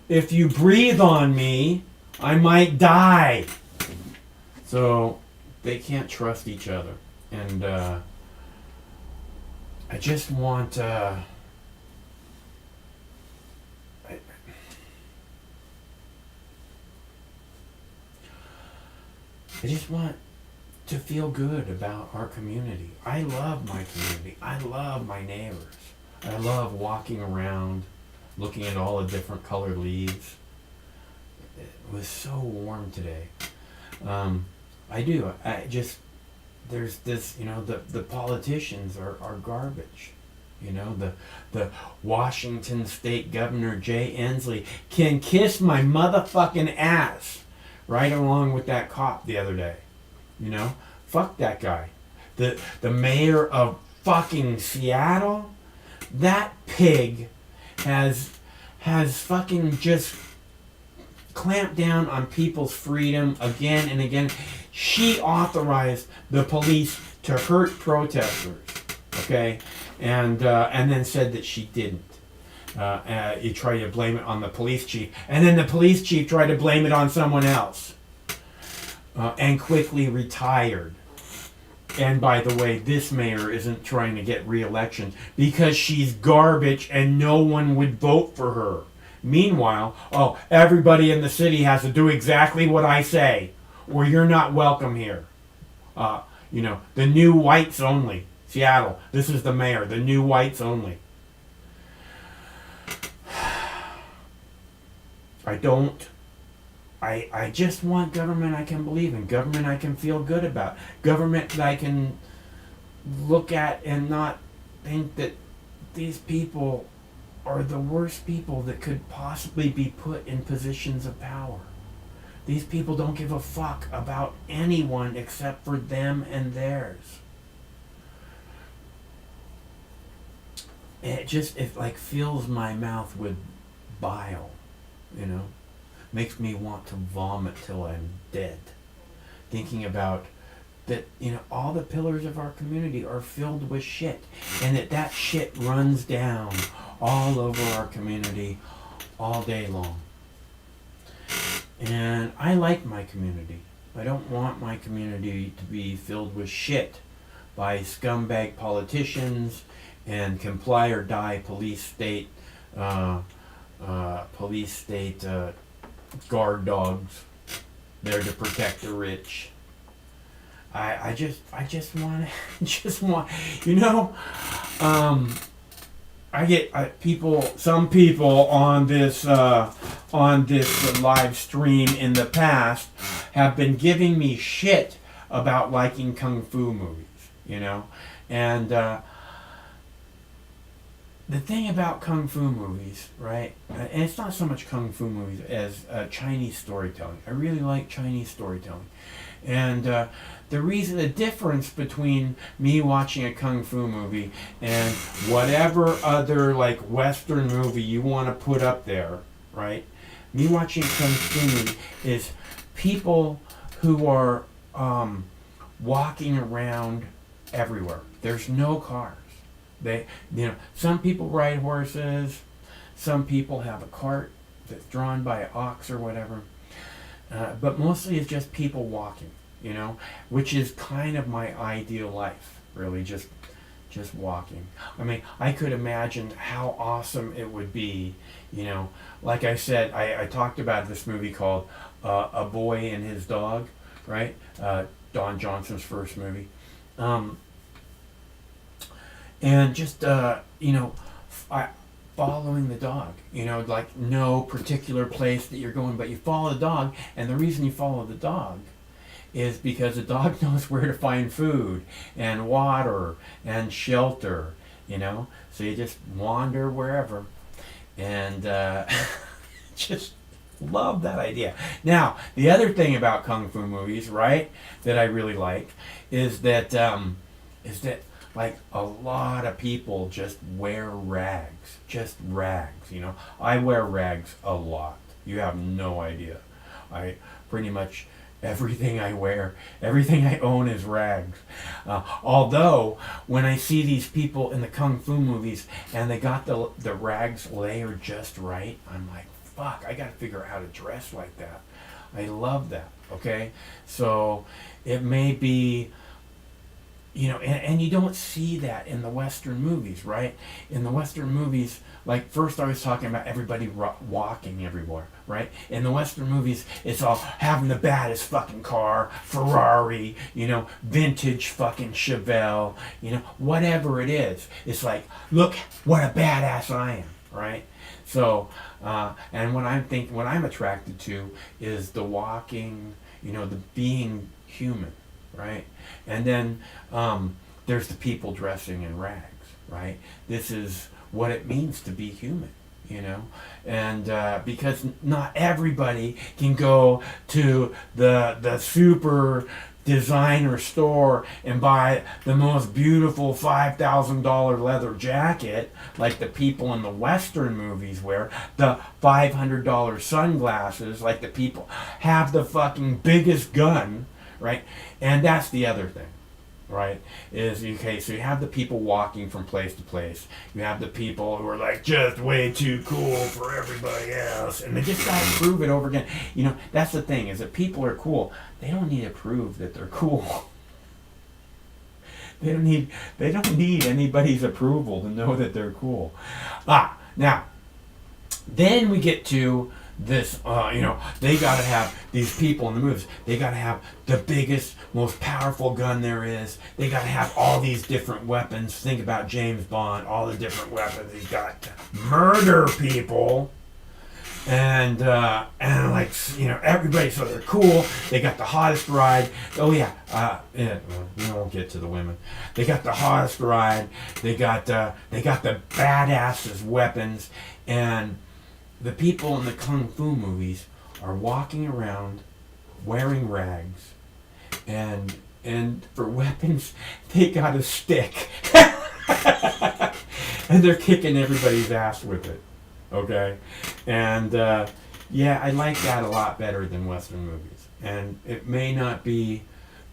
if you breathe on me, I might die. So they can't trust each other. And I just want I just want to feel good about our community. I love my community. I love my neighbors. I love walking around, looking at all the different colored leaves. It was so warm today. I do. There's this, you know, the politicians are garbage. You know, the Washington State Governor Jay Inslee can kiss my motherfucking ass right along with that cop the other day. You know, fuck that guy. The mayor of fucking Seattle, that pig has fucking just clamped down on people's freedom again and again. She authorized the police to hurt protesters, okay, and then said that she didn't. You try to blame it on the police chief, and then the police chief tried to blame it on someone else, and quickly retired. And by the way, this mayor isn't trying to get re-election because she's garbage and no one would vote for her. Meanwhile, everybody in the city has to do exactly what I say, or you're not welcome here. You know, the new whites only. Seattle, this is the mayor, the new whites only. I just want government I can believe in, government I can feel good about, government that I can look at and not think that these people are the worst people that could possibly be put in positions of power. These people don't give a fuck about anyone except for them and theirs. It like fills my mouth with bile, you know? Makes me want to vomit till I'm dead. Thinking about that, you know, all the pillars of our community are filled with shit, and that shit runs down all over our community all day long. And I like my community. I don't want my community to be filled with shit by scumbag politicians and comply or die police state guard dogs there to protect the rich. I just want you know, I get some people on this live stream in the past have been giving me shit about liking kung fu movies, you know, and the thing about kung fu movies, right, and it's not so much kung fu movies as Chinese storytelling. I really like Chinese storytelling, and the difference between me watching a kung fu movie and whatever other like Western movie you want to put up there, right? Me watching a kung fu movie is people who are walking around everywhere. There's no cars. Some people ride horses. Some people have a cart that's drawn by an ox or whatever. But mostly it's just people walking, you know, which is kind of my ideal life, really, just walking. I mean, I could imagine how awesome it would be, you know, like I said, I talked about this movie called A Boy and His Dog, right? Don Johnson's first movie. And just, you know, following the dog, you know, like no particular place that you're going, but you follow the dog, and the reason you follow the dog is because the dog knows where to find food and water and shelter, you know, so you just wander wherever, and just love that idea. Now, the other thing about kung fu movies, right, that I really like is that like a lot of people just wear rags, you know. I wear rags a lot. You have no idea. I pretty much everything I wear, everything I own is rags. Although when I see these people in the kung fu movies and they got the rags layered just right, I'm like, fuck, I gotta figure out how to dress like that. I love that, okay? So it may be, you know, and you don't see that in the Western movies, right? In the Western movies, like first I was talking about everybody walking everywhere, right? In the Western movies, it's all having the baddest fucking car, Ferrari, you know, vintage fucking Chevelle, you know, whatever it is. It's like, look what a badass I am, right? So, and what I'm attracted to is the walking, you know, the being human, right? And then there's the people dressing in rags, right? This is what it means to be human, you know? And because not everybody can go to the super designer store and buy the most beautiful $5,000 leather jacket like the people in the Western movies wear, the $500 sunglasses like the people have the fucking biggest gun, right? And that's the other thing, right? Is, okay, so you have the people walking from place to place. You have the people who are like just way too cool for everybody else, and they just gotta prove it over again. You know, that's the thing, is that people are cool. They don't need to prove that they're cool. They don't need anybody's approval to know that they're cool. Now, then we get to this, you know, they gotta have, these people in the movies, they gotta have the biggest, most powerful gun there is. They gotta have all these different weapons. Think about James Bond, all the different weapons he's got to murder people. And like, you know, everybody, so they're cool. They got the hottest ride. Oh yeah, we won't get to the women. They got the hottest ride. They got the badassest weapons. And the people in the kung fu movies are walking around wearing rags, and for weapons they got a stick, and they're kicking everybody's ass with it. Okay, and yeah, I like that a lot better than Western movies, and it may not be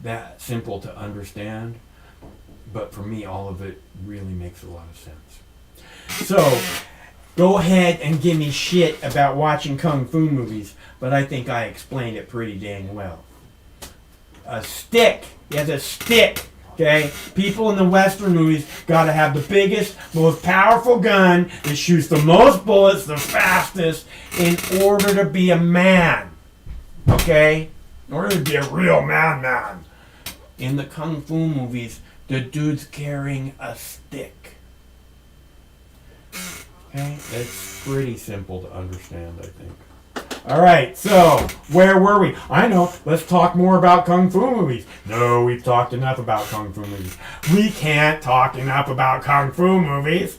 that simple to understand, but for me, all of it really makes a lot of sense. So, go ahead and give me shit about watching kung fu movies. but I think I explained it pretty dang well. A stick. He has a stick. Okay? People in the Western movies gotta have the biggest, most powerful gun that shoots the most bullets the fastest in order to be a man. Okay? In order to be a real man. In the Kung Fu movies, the dude's carrying a stick. Okay? It's pretty simple to understand, I think. Alright, so, where were we? I know, let's talk more about Kung Fu movies. No, we've talked enough about Kung Fu movies. We can't talk enough about Kung Fu movies.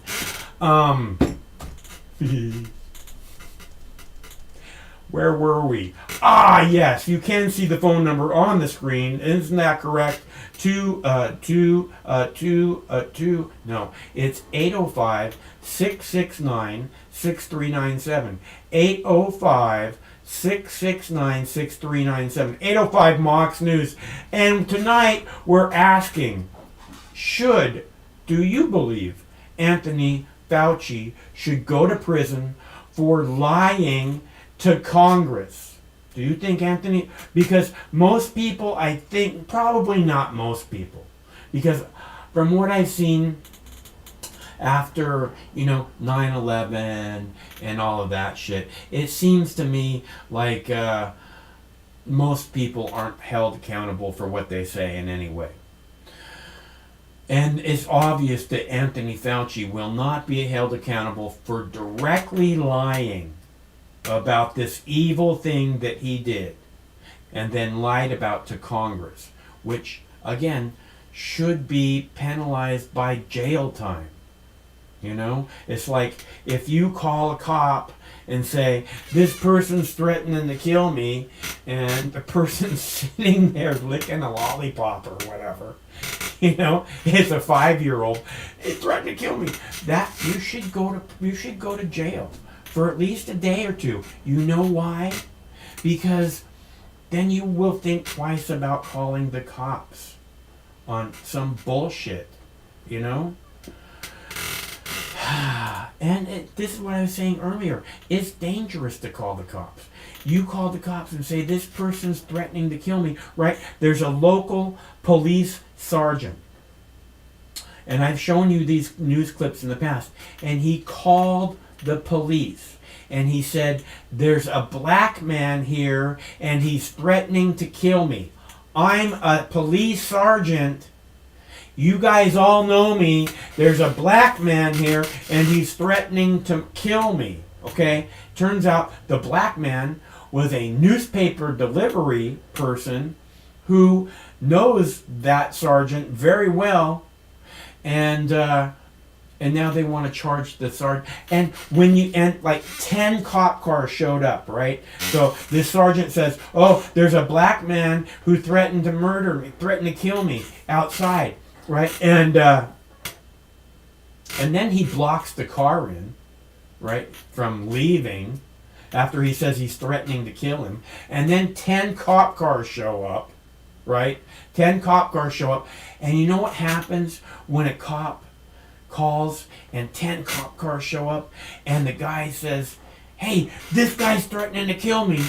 Where were we? Ah, yes, you can see the phone number on the screen. Isn't that correct? No, it's 805-669-6397. 805-669-6397. 805 Mox News. And tonight we're asking, do you believe Anthony Fauci should go to prison for lying to Congress? Do you think Anthony, because most people, I think, probably not most people, because from what I've seen after, 9/11 and all of that shit, it seems to me like most people aren't held accountable for what they say in any way. And it's obvious that Anthony Fauci will not be held accountable for directly lying about this evil thing that he did and then lied about to Congress, which, again, should be penalized by jail time. It's like if you call a cop and say, this person's threatening to kill me, and the person's sitting there licking a lollipop or whatever, it's a 5-year-old, it's threatening to kill me. That you should go to jail for at least a day or two. You know why? Because then you will think twice about calling the cops on some bullshit, And this is what I was saying earlier. It's dangerous to call the cops. You call the cops and say, this person's threatening to kill me, right? There's a local police sergeant. And I've shown you these news clips in the past. And he called the police. And he said, there's a black man here and he's threatening to kill me. I'm a police sergeant. You guys all know me. There's a black man here and he's threatening to kill me. Okay? Turns out the black man was a newspaper delivery person who knows that sergeant very well. And now they want to charge the sergeant. And like 10 cop cars showed up, right? So this sergeant says, oh, there's a black man who threatened to murder me, threatened to kill me outside, right? And then he blocks the car in, right, from leaving after he says he's threatening to kill him. And then 10 cop cars show up, right? 10 cop cars show up. And you know what happens when a cop calls and 10 cop cars show up and the guy says, hey, this guy's threatening to kill me?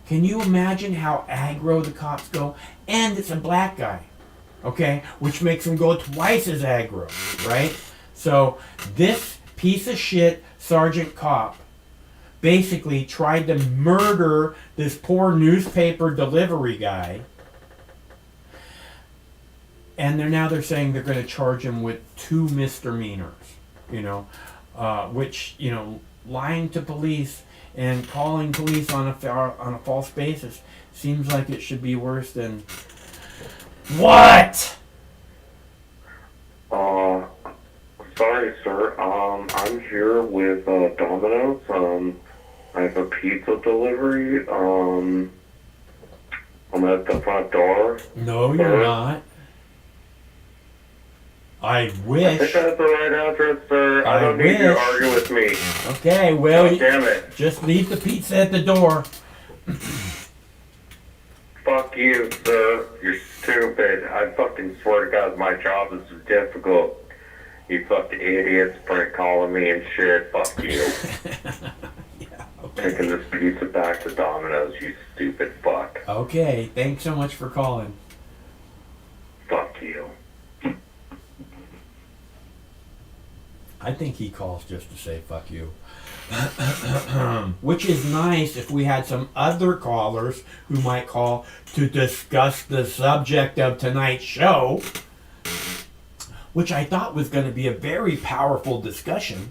Can you imagine how aggro the cops go? And it's a black guy, okay? Which makes them go twice as aggro, right? So this piece of shit sergeant cop basically tried to murder this poor newspaper delivery guy. And they're saying they're going to charge him with 2 misdemeanors, which, lying to police and calling police on a false basis seems like it should be worse than what? Sorry, sir. I'm here with Domino's. I have a pizza delivery. I'm at the front door. No, you're not. I wish. I think that's the right address, sir. I don't need you to argue with me. Okay, well, God damn it. Just leave the pizza at the door. Fuck you, sir. You're stupid. I fucking swear to God, my job is difficult. You fucking idiots prank calling me and shit. Fuck you. Yeah, Taking this pizza back to Domino's, you stupid fuck. Okay, thanks so much for calling. Fuck you. I think he calls just to say fuck you. Which is nice if we had some other callers who might call to discuss the subject of tonight's show, which I thought was going to be a very powerful discussion.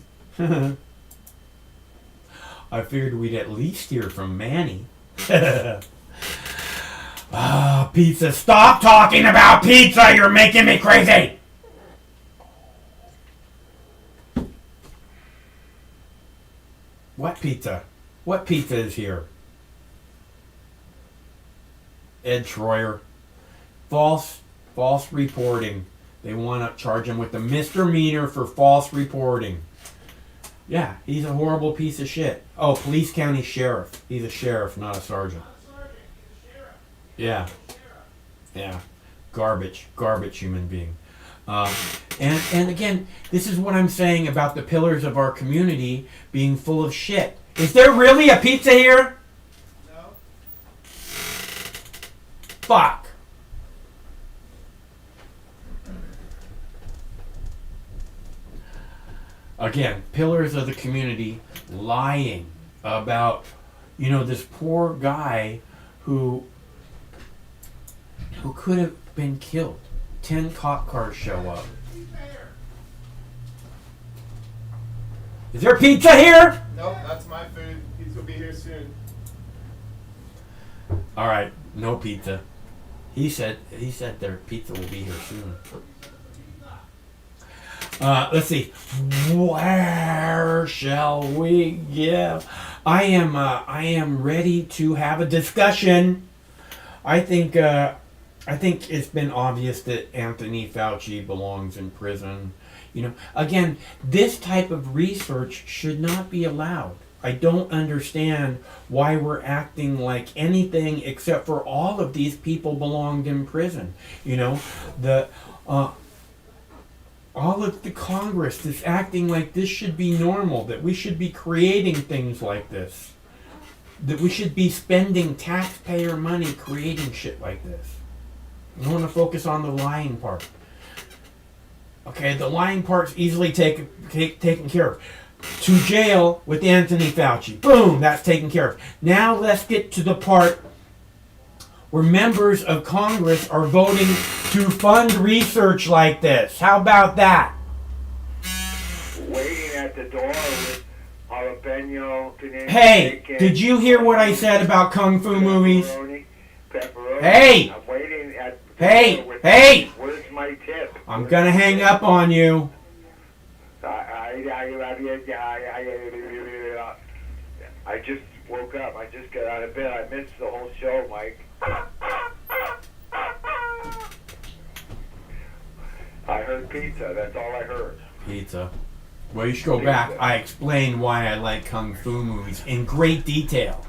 I figured we'd at least hear from Manny. Pizza. Stop talking about pizza! You're making me crazy! What pizza? What pizza is here? Ed Troyer. False reporting. They want to charge him with a misdemeanor for false reporting. Yeah, he's a horrible piece of shit. Oh, Police County Sheriff. He's a sheriff, not a sergeant. Yeah. Yeah. Garbage human being. And again, this is what I'm saying about the pillars of our community being full of shit. Is there really a pizza here? No. Fuck. Again, pillars of the community lying about, this poor guy who could have been killed. 10 cop cars show up. Is there pizza here? Nope, that's my food. Pizza will be here soon. All right, no pizza. He said their pizza will be here soon. Let's see. Where shall we give? I am ready to have a discussion. I think it's been obvious that Anthony Fauci belongs in prison. Again, this type of research should not be allowed. I don't understand why we're acting like anything except for all of these people belonged in prison. All of the Congress is acting like this should be normal, that we should be creating things like this, that we should be spending taxpayer money creating shit like this. I want to focus on the lying part. Okay, the lying part's easily taken care of. To jail with Anthony Fauci. Boom, that's taken care of. Now let's get to the part where members of Congress are voting to fund research like this. How about that? Waiting at the door with jalapeno, Canadian Hey, bacon, did you hear what I said about kung fu movies? Pepperoni. Hey! I'm waiting at the Hey! door with Hey! Where's my tip? I'm gonna hang up on you. I just woke up. I just got out of bed. I missed the whole show, Mike. I heard pizza. That's all I heard. Pizza. Well, you should go back. I explained why I like kung fu movies in great detail.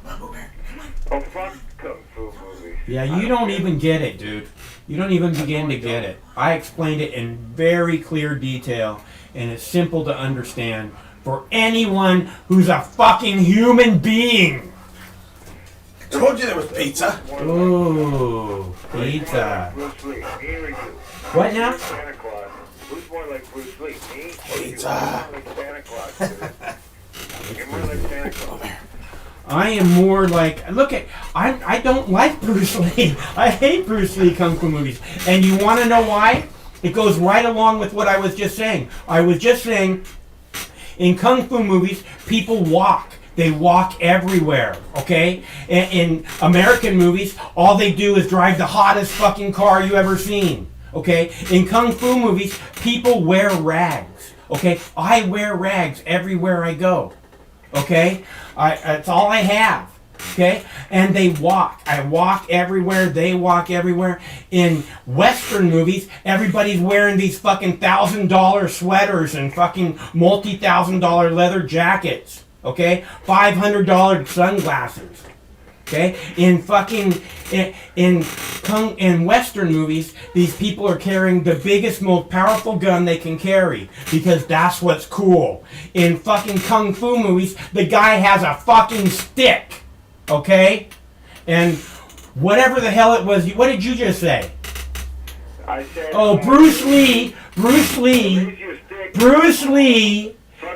Oh, fuck kung fu movies. Yeah, you don't even get it, dude. You don't even begin to get it. I explained it in very clear detail, and it's simple to understand for anyone who's a fucking human being. Told you there was pizza. Ooh, pizza. Bruce Lee, me or you? What now? Santa Claus. Who's more like Bruce Lee? Me? Pizza. You're more like Santa Claus, dude. You're more like Santa Claus. I am more like, I don't like Bruce Lee. I hate Bruce Lee kung fu movies. And you want to know why? It goes right along with what I was just saying. I was just saying, in kung fu movies, people walk. They walk everywhere, okay? In American movies, all they do is drive the hottest fucking car you ever seen, okay? In kung fu movies, people wear rags, okay? I wear rags everywhere I go, okay? That's all I have, okay? And they walk. I walk everywhere. They walk everywhere. In Western movies, everybody's wearing these fucking $1,000 sweaters and fucking multi-$1,000 leather jackets. Okay? $500 sunglasses. Okay, in Western movies, these people are carrying the biggest, most powerful gun they can carry because that's what's cool. In fucking kung fu movies, the guy has a fucking stick. Okay, and whatever the hell it was, what did you just say? I said. Oh, Bruce Lee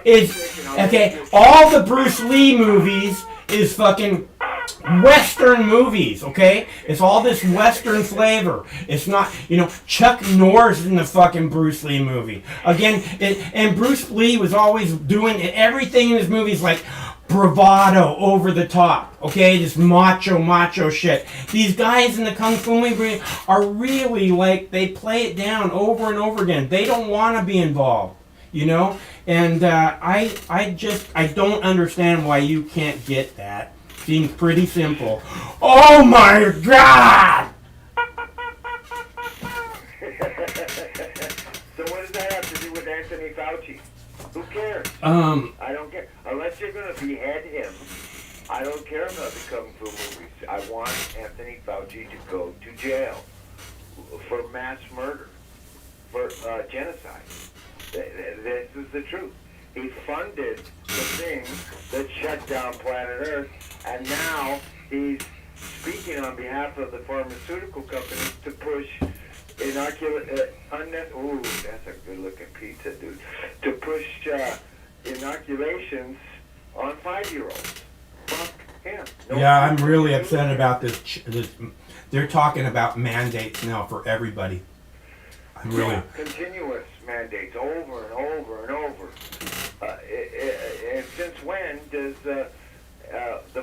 is okay. All the Bruce Lee movies is fucking Western movies, okay? It's all this Western flavor. It's not, Chuck Norris in the fucking Bruce Lee movie. Again, and Bruce Lee was always doing everything in his movies like bravado, over the top, okay? This macho shit. These guys in the Kung Fu movie are really like, they play it down over and over again. They don't want to be involved, And I don't understand why you can't get that. Seems pretty simple. Oh my God! So what does that have to do with Anthony Fauci? Who cares? I don't care. Unless you're going to behead him, I don't care about the Kung Fu movies. I want Anthony Fauci to go to jail for mass murder, for genocide. This is the truth. He funded the thing that shut down planet Earth, and now he's speaking on behalf of the pharmaceutical companies to push that's a good-looking pizza, dude. To push inoculations on 5-year-olds. Fuck him. Yeah, I'm really upset about this. They're talking about mandates now for everybody. Continuous mandates over and over and over. And since when does the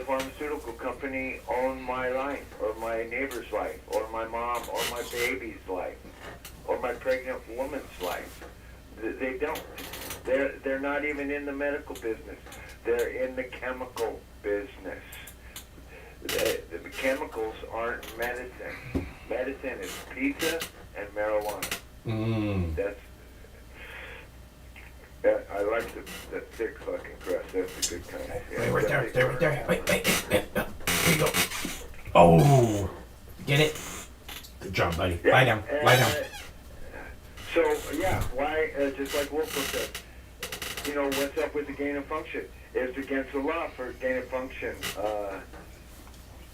pharmaceutical company own my life, or my neighbor's life, or my mom, or my baby's life, or my pregnant woman's life? They don't. They're not even in the medical business. They're in the chemical business. The chemicals aren't medicine. Medicine is pizza and marijuana. I like the thick fucking crust. That's the good kind. Wait, right there. Wait. Here you go. Oh, get it? Good job, buddy. Yeah, Lie down. So, why, just like Wolfo said, what's up with the gain of function? It's against the law for gain of function,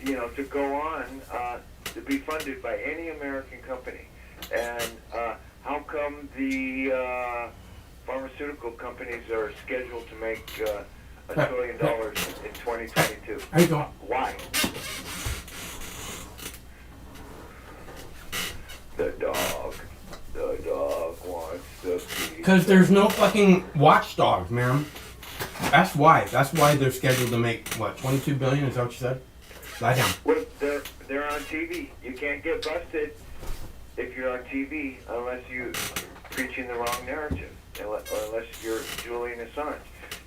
to go on, to be funded by any American company. And how come the pharmaceutical companies are scheduled to make $1 trillion in 2022? How you going? Why? The dog wants the pizza. Because there's no fucking watchdogs, man. That's why. That's why they're scheduled to make, what, $22 billion? Is that what you said? Lie down. Well, they're on TV. You can't get busted if you're on TV unless you're preaching the wrong narrative, or unless you're Julian Assange.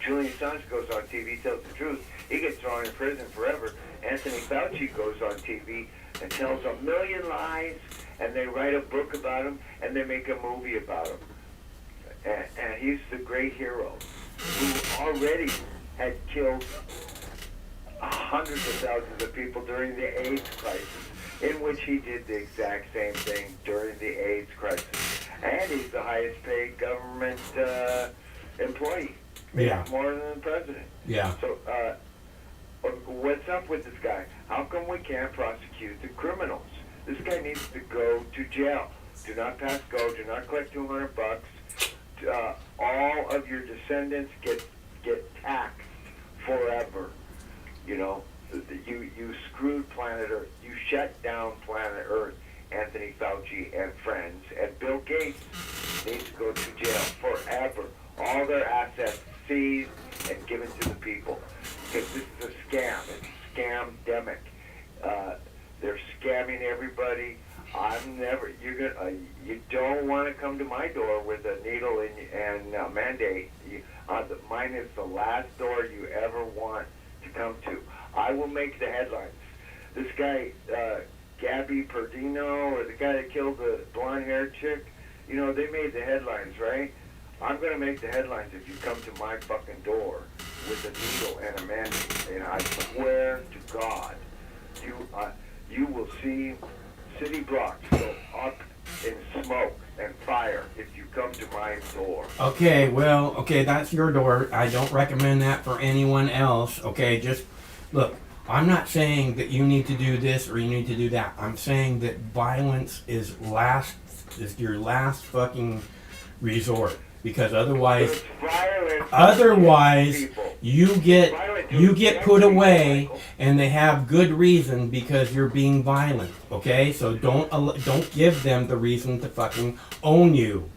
Julian Assange goes on TV, tells the truth. He gets thrown in prison forever. Anthony Fauci goes on TV and tells a million lies, and they write a book about him, and they make a movie about him. And he's the great hero who already had killed hundreds of thousands of people during the AIDS crisis, in which he did the exact same thing during the AIDS crisis. And he's the highest paid government employee. Yeah. More than the president. Yeah. So, what's up with this guy? How come we can't prosecute the criminals? This guy needs to go to jail. Do not pass go. Do not collect $200. All of your descendants get taxed forever. You screwed planet Earth. You shut down planet Earth, Anthony Fauci and friends. And Bill Gates needs to go to jail forever. All their assets seized and given to the people. Because this is a scam. It's scam-demic. They're scamming everybody. You don't want to come to my door with a needle and mandate. Mine is the last door you ever want to come to. I will make the headlines. This guy, Gabby Perdino, or the guy that killed the blonde-haired chick, they made the headlines, right? I'm going to make the headlines if you come to my fucking door with a needle and a mandate. And I swear to God you will see city blocks go up in smoke and fire if you come to my door. Okay, well, okay, that's your door. I don't recommend that for anyone else. Okay, just look. I'm not saying that you need to do this or you need to do that. I'm saying that violence is your last fucking resort, because otherwise It's violence. People. you get put away, and they have good reason because you're being violent. Okay, so don't give them the reason to fucking own you.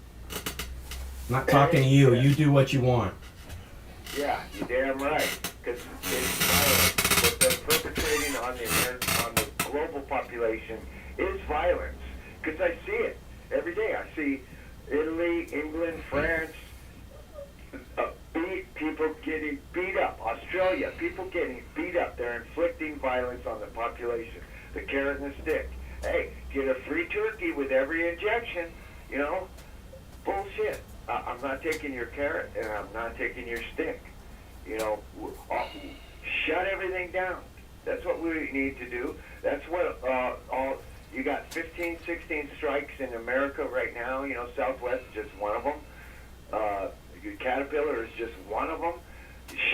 I'm not talking to you. You do what you want. Yeah, you're damn right. Because it's violence. What they're perpetrating on the global population is violence. Because I see it every day. I see Italy, England, France, people getting beat up. Australia, people getting beat up. They're inflicting violence on the population. The carrot and the stick. Hey, get a free turkey with every injection. You know, bullshit. I'm not taking your carrot and I'm not taking your stick. You know, shut everything down. That's what we need to do. That's what you got 15, 16 strikes in America right now. You know, Southwest is just one of them. Caterpillar is just one of them.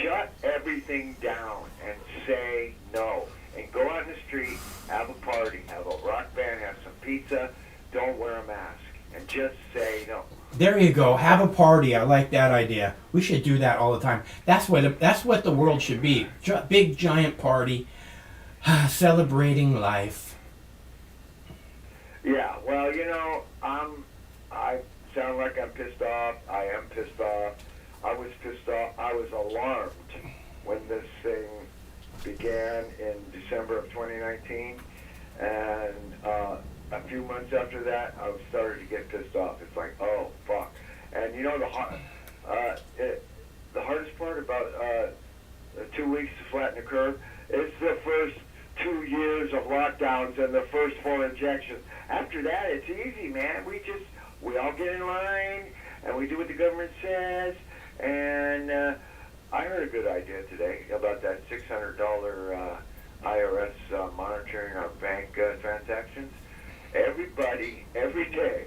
Shut everything down and say no. And go out in the street, have a party, have a rock band, have some pizza. Don't wear a mask and just say no. There you go. Have a party. I like that idea. We should do that all the time. That's what the world should be. Big giant party, celebrating life. Yeah. Well, you know, I sound like I'm pissed off. I am pissed off. I was pissed off. I was alarmed when this thing began in December of 2019, and a few months after that, I was starting to get pissed off. It's like, oh, fuck. And you know, the hardest part about 2 weeks to flatten the curve is the first 2 years of lockdowns and the first 4 injections. After that, it's easy, man. We all get in line, and we do what the government says. And I heard a good idea today about that $600 IRS monitoring our bank transactions. Everybody, every day,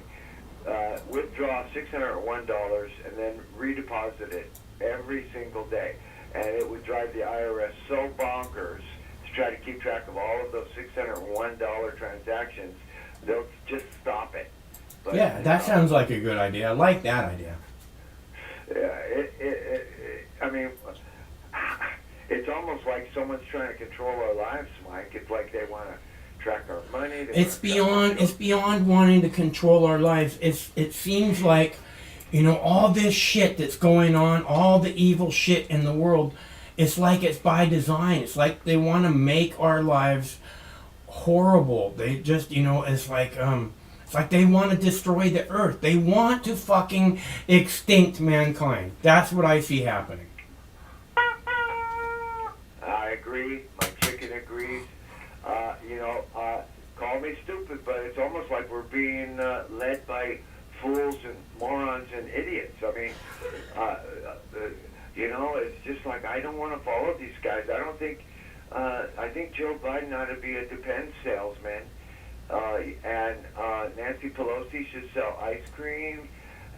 withdraw $601 and then redeposit it every single day. And it would drive the IRS so bonkers to try to keep track of all of those $601 transactions, they'll just stop it. But, Yeah, that sounds like a good idea. I like that idea. Yeah, I mean, it's almost like someone's trying to control our lives, Mike. It's like they want to track our money. It's beyond wanting to control our lives. It seems like, you know, all this shit that's going on, all the evil shit in the world, it's like it's by design. It's like they want to make our lives horrible. They just, you know, it's like they want to destroy the earth. They want to fucking extinct mankind. That's what I see happening. I agree. My chicken agrees. You know, call me stupid, but it's almost like we're being led by fools and morons and idiots. I mean, you know, it's just like I don't want to follow these guys. I think Joe Biden ought to be a defense salesman. And Nancy Pelosi should sell ice cream,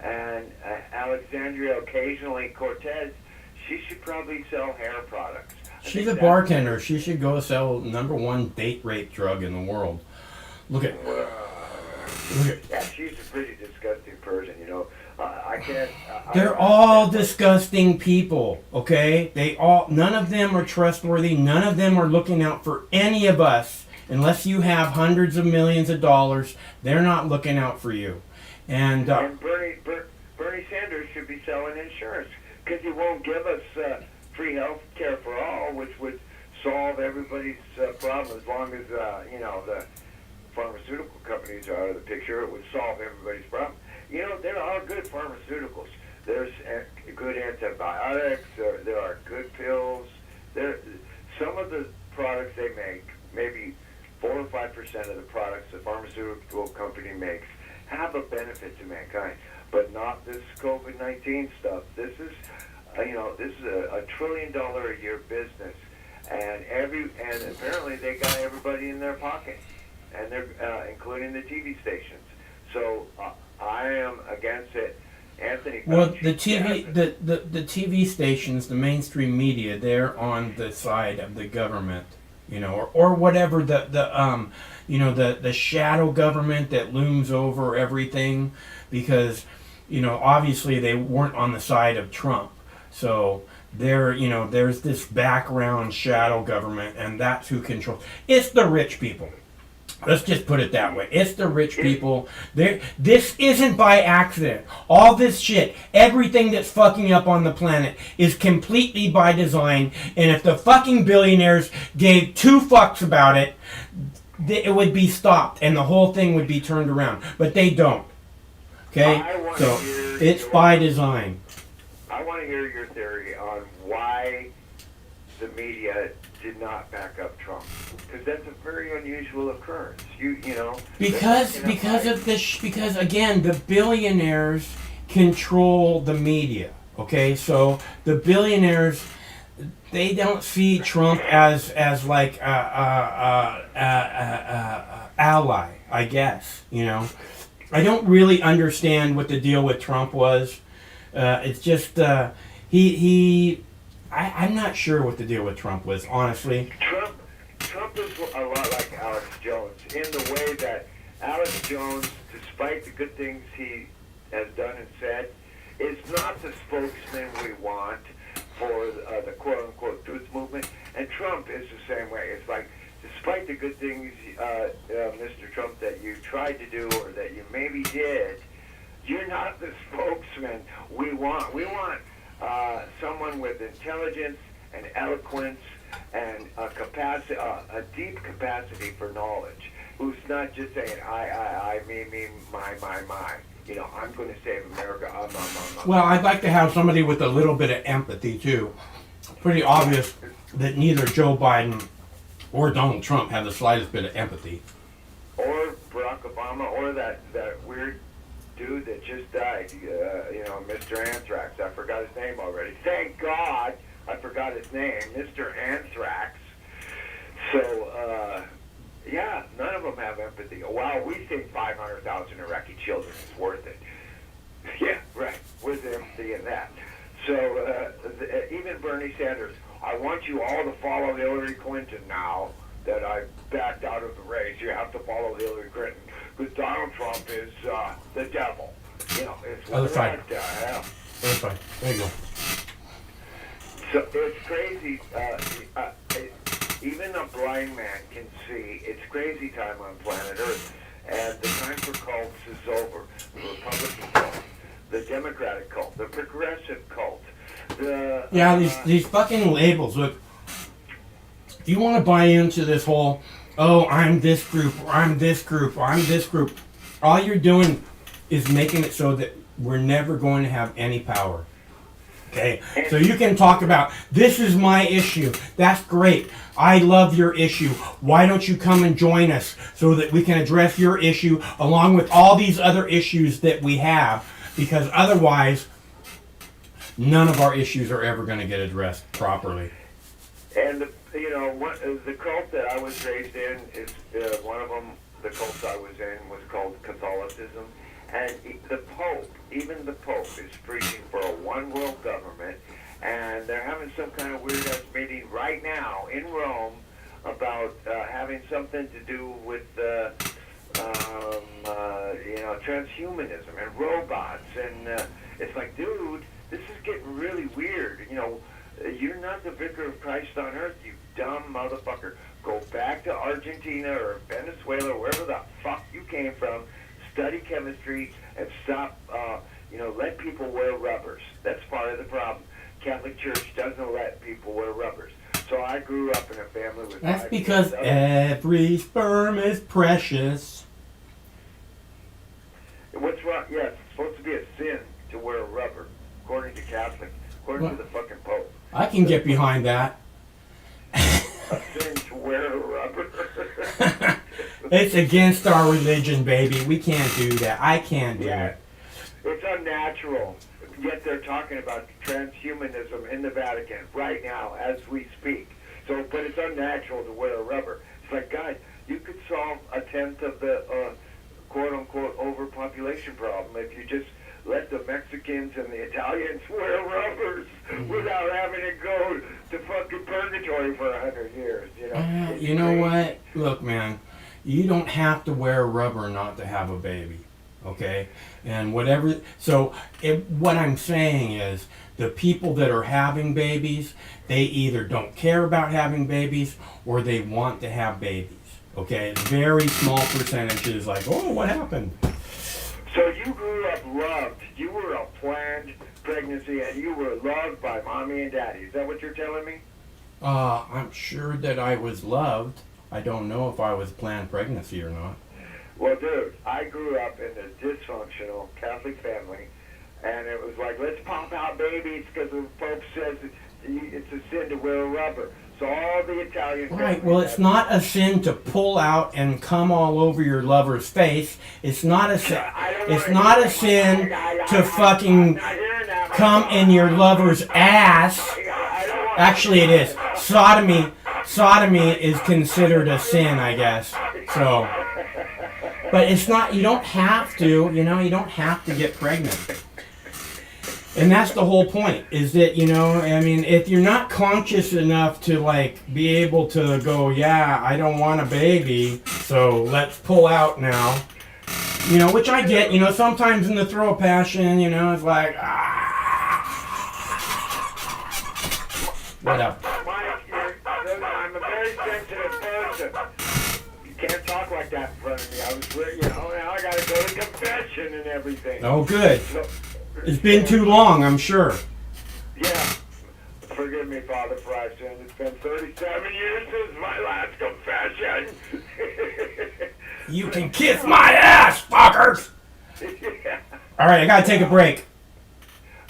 and Alexandria Ocasio-Cortez, she should probably sell hair products. She's a bartender. She should go sell #1 date rape drug in the world. Look at. Yeah, she's a pretty disgusting person, you know. I can't. They're all disgusting people, okay? None of them are trustworthy. None of them are looking out for any of us. Unless you have hundreds of millions of dollars, they're not looking out for you. And Bernie Sanders should be selling insurance because he won't give us free health care for all, which would solve everybody's problem as long as you know, the pharmaceutical companies are out of the picture. It would solve everybody's problem. You know, there are good pharmaceuticals. There's good antibiotics. There are good pills. Some of the products they make, maybe 4 or 5% of the products the pharmaceutical company makes, have a benefit to mankind, but not this COVID-19 stuff. This is, you know, this is a $1 trillion a year business, and apparently they got everybody in their pocket, and they're including the TV stations. So I am against it. Anthony Fauci, Well, the TV stations, the mainstream media, they're on the side of the government, or whatever the shadow government that looms over everything, because obviously they weren't on the side of Trump, so there's this background shadow government, and that's who controls. It's the rich people. Let's just put it that way. It's the rich people. This isn't by accident. All this shit, everything that's fucking up on the planet is completely by design. And if the fucking billionaires gave two fucks about it, it would be stopped and the whole thing would be turned around. But they don't. Okay? So it's by design. I want to hear your theory on why the media did not back up Trump, because that's a very unusual occurrence. Because again, the billionaires control the media. Okay, so the billionaires, they don't see Trump as like a ally, I guess. I don't really understand what the deal with Trump was. It's just I'm not sure what the deal with Trump was, honestly. Trump is a lot like Alex Jones in the way that Alex Jones, despite the good things he has done and said, is not the spokesman we want for the quote-unquote truth movement. And Trump is the same way. It's like, despite the good things, Mr. Trump, that you tried to do or that you maybe did, you're not the spokesman we want. We want someone with intelligence and eloquence and a deep capacity for knowledge, who's not just saying I, me, my. I'm going to save America. Well, I'd like to have somebody with a little bit of empathy too. Pretty obvious that neither Joe Biden or Donald Trump have the slightest bit of empathy. Or Barack Obama, or that weird dude that just died, Mr. Anthrax. I forgot his name already. Thank God I forgot his name, Mr. Anthrax. So, none of them have empathy. Wow, we think 500,000 Iraqi children is worth it. Yeah, right. Where's the empathy in that? So, even Bernie Sanders, I want you all to follow Hillary Clinton now that I backed out of the race. You have to follow Hillary Clinton, because Donald Trump is the devil. It's Other side. Yeah. Other side. There you go. So it's crazy. Even a blind man can see it's crazy time on planet Earth, and the time for cults is over. The Republican cult, the Democratic cult, the progressive cult. These fucking labels. Look, if you want to buy into this whole, I'm this group, or I'm this group, or I'm this group, all you're doing is making it so that we're never going to have any power. Okay? So you can talk about, this is my issue. That's great. I love your issue. Why don't you come and join us so that we can address your issue along with all these other issues that we have? Because otherwise, none of our issues are ever going to get addressed properly. And the cult that I was raised in is one of them. The cult I was in was called Catholicism, and even the Pope, is preaching for a one-world government, and they're having some kind of weird-ass meeting right now in Rome about having something to do with transhumanism and robots, and it's like, dude, this is getting really weird. You're not the vicar of Christ on earth, you dumb motherfucker. Go back to Argentina or Venezuela or wherever the fuck you came from, study chemistry, and stop, let people wear rubbers. That's part of the problem. Catholic Church doesn't let people wear rubbers. So I grew up in a family with... That's because every sperm is precious. What's wrong? Yeah, it's supposed to be a sin to wear a rubber, according to Catholic, according to the fucking Pope. I can get behind that. A sin to wear a rubber. It's against our religion, baby. We can't do that. I can't do it. It's unnatural. Yet they're talking about transhumanism in the Vatican right now as we speak. So, but unnatural to wear a rubber. It's like, guys, you could solve a tenth of the quote-unquote overpopulation problem if you just let the Mexicans and the Italians wear rubbers without having to go to fucking purgatory for 100 years, you know? You know what? Look, man, you don't have to wear rubber not to have a baby, okay? And whatever, so what I'm saying is the people that are having babies, they either don't care about having babies or they want to have babies, okay? Very small percentages like, oh, what happened? So you grew up loved. You were a planned pregnancy and you were loved by mommy and daddy. Is that what you're telling me? I'm sure that I was loved. I don't know if I was planned pregnancy or not. Well, dude, I grew up in a dysfunctional Catholic family, and it was like, let's pop out babies because the Pope says it's a sin to wear a rubber. So all the Italian Right, well, it's not a sin to pull out and come all over your lover's face. It's not a sin. It's not a sin to fucking come in your lover's ass. Actually, it is. Sodomy is considered a sin, I guess. So, but it's not. You don't have to. You know, you don't have to get pregnant. And that's the whole point, is that, you know, I mean, if you're not conscious enough to, like, be able to go, yeah, I don't want a baby, so let's pull out now, you know, which I get, you know, sometimes in the throw of passion, you know, it's like, whatever. Mike, I'm a very sensitive person. You can't talk like that in front of me. I was, you know, now I gotta go to confession and everything. Oh, good. So, It's been too long, I'm sure. yeah. Forgive me, Father, for I sinned. It's been 37 years since my last confession. You can kiss my ass, fuckers! Yeah. All right, I gotta take a break.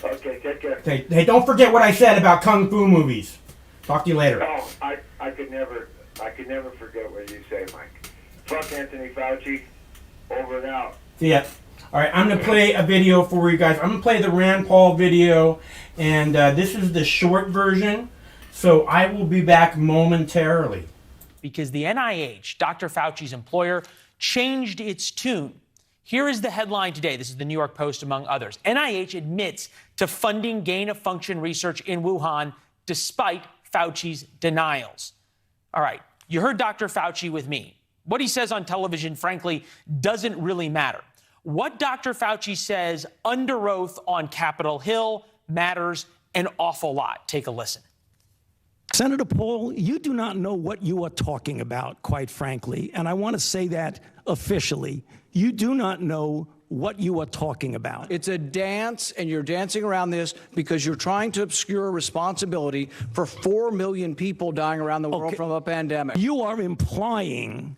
Okay, take care. Hey, don't forget what I said about kung fu movies. Talk to you later. Oh, I could never forget what you say, Mike. Fuck Anthony Fauci. Over and out. See ya. All right, I'm going to play a video for you guys. I'm going to play the Rand Paul video, and this is the short version, so I will be back momentarily. Because the NIH, Dr. Fauci's employer, changed its tune. Here is the headline today. This is the New York Post, among others. NIH admits to funding gain-of-function research in Wuhan despite Fauci's denials. All right, you heard Dr. Fauci with me. What he says on television, frankly, doesn't really matter. What Dr. Fauci says under oath on Capitol Hill matters an awful lot. Take a listen. Senator Paul, you do not know what you are talking about, quite frankly. And I want to say that officially. You do not know what you are talking about. It's a dance, and you're dancing around this because you're trying to obscure responsibility for 4 million people dying around the world from a pandemic. You are implying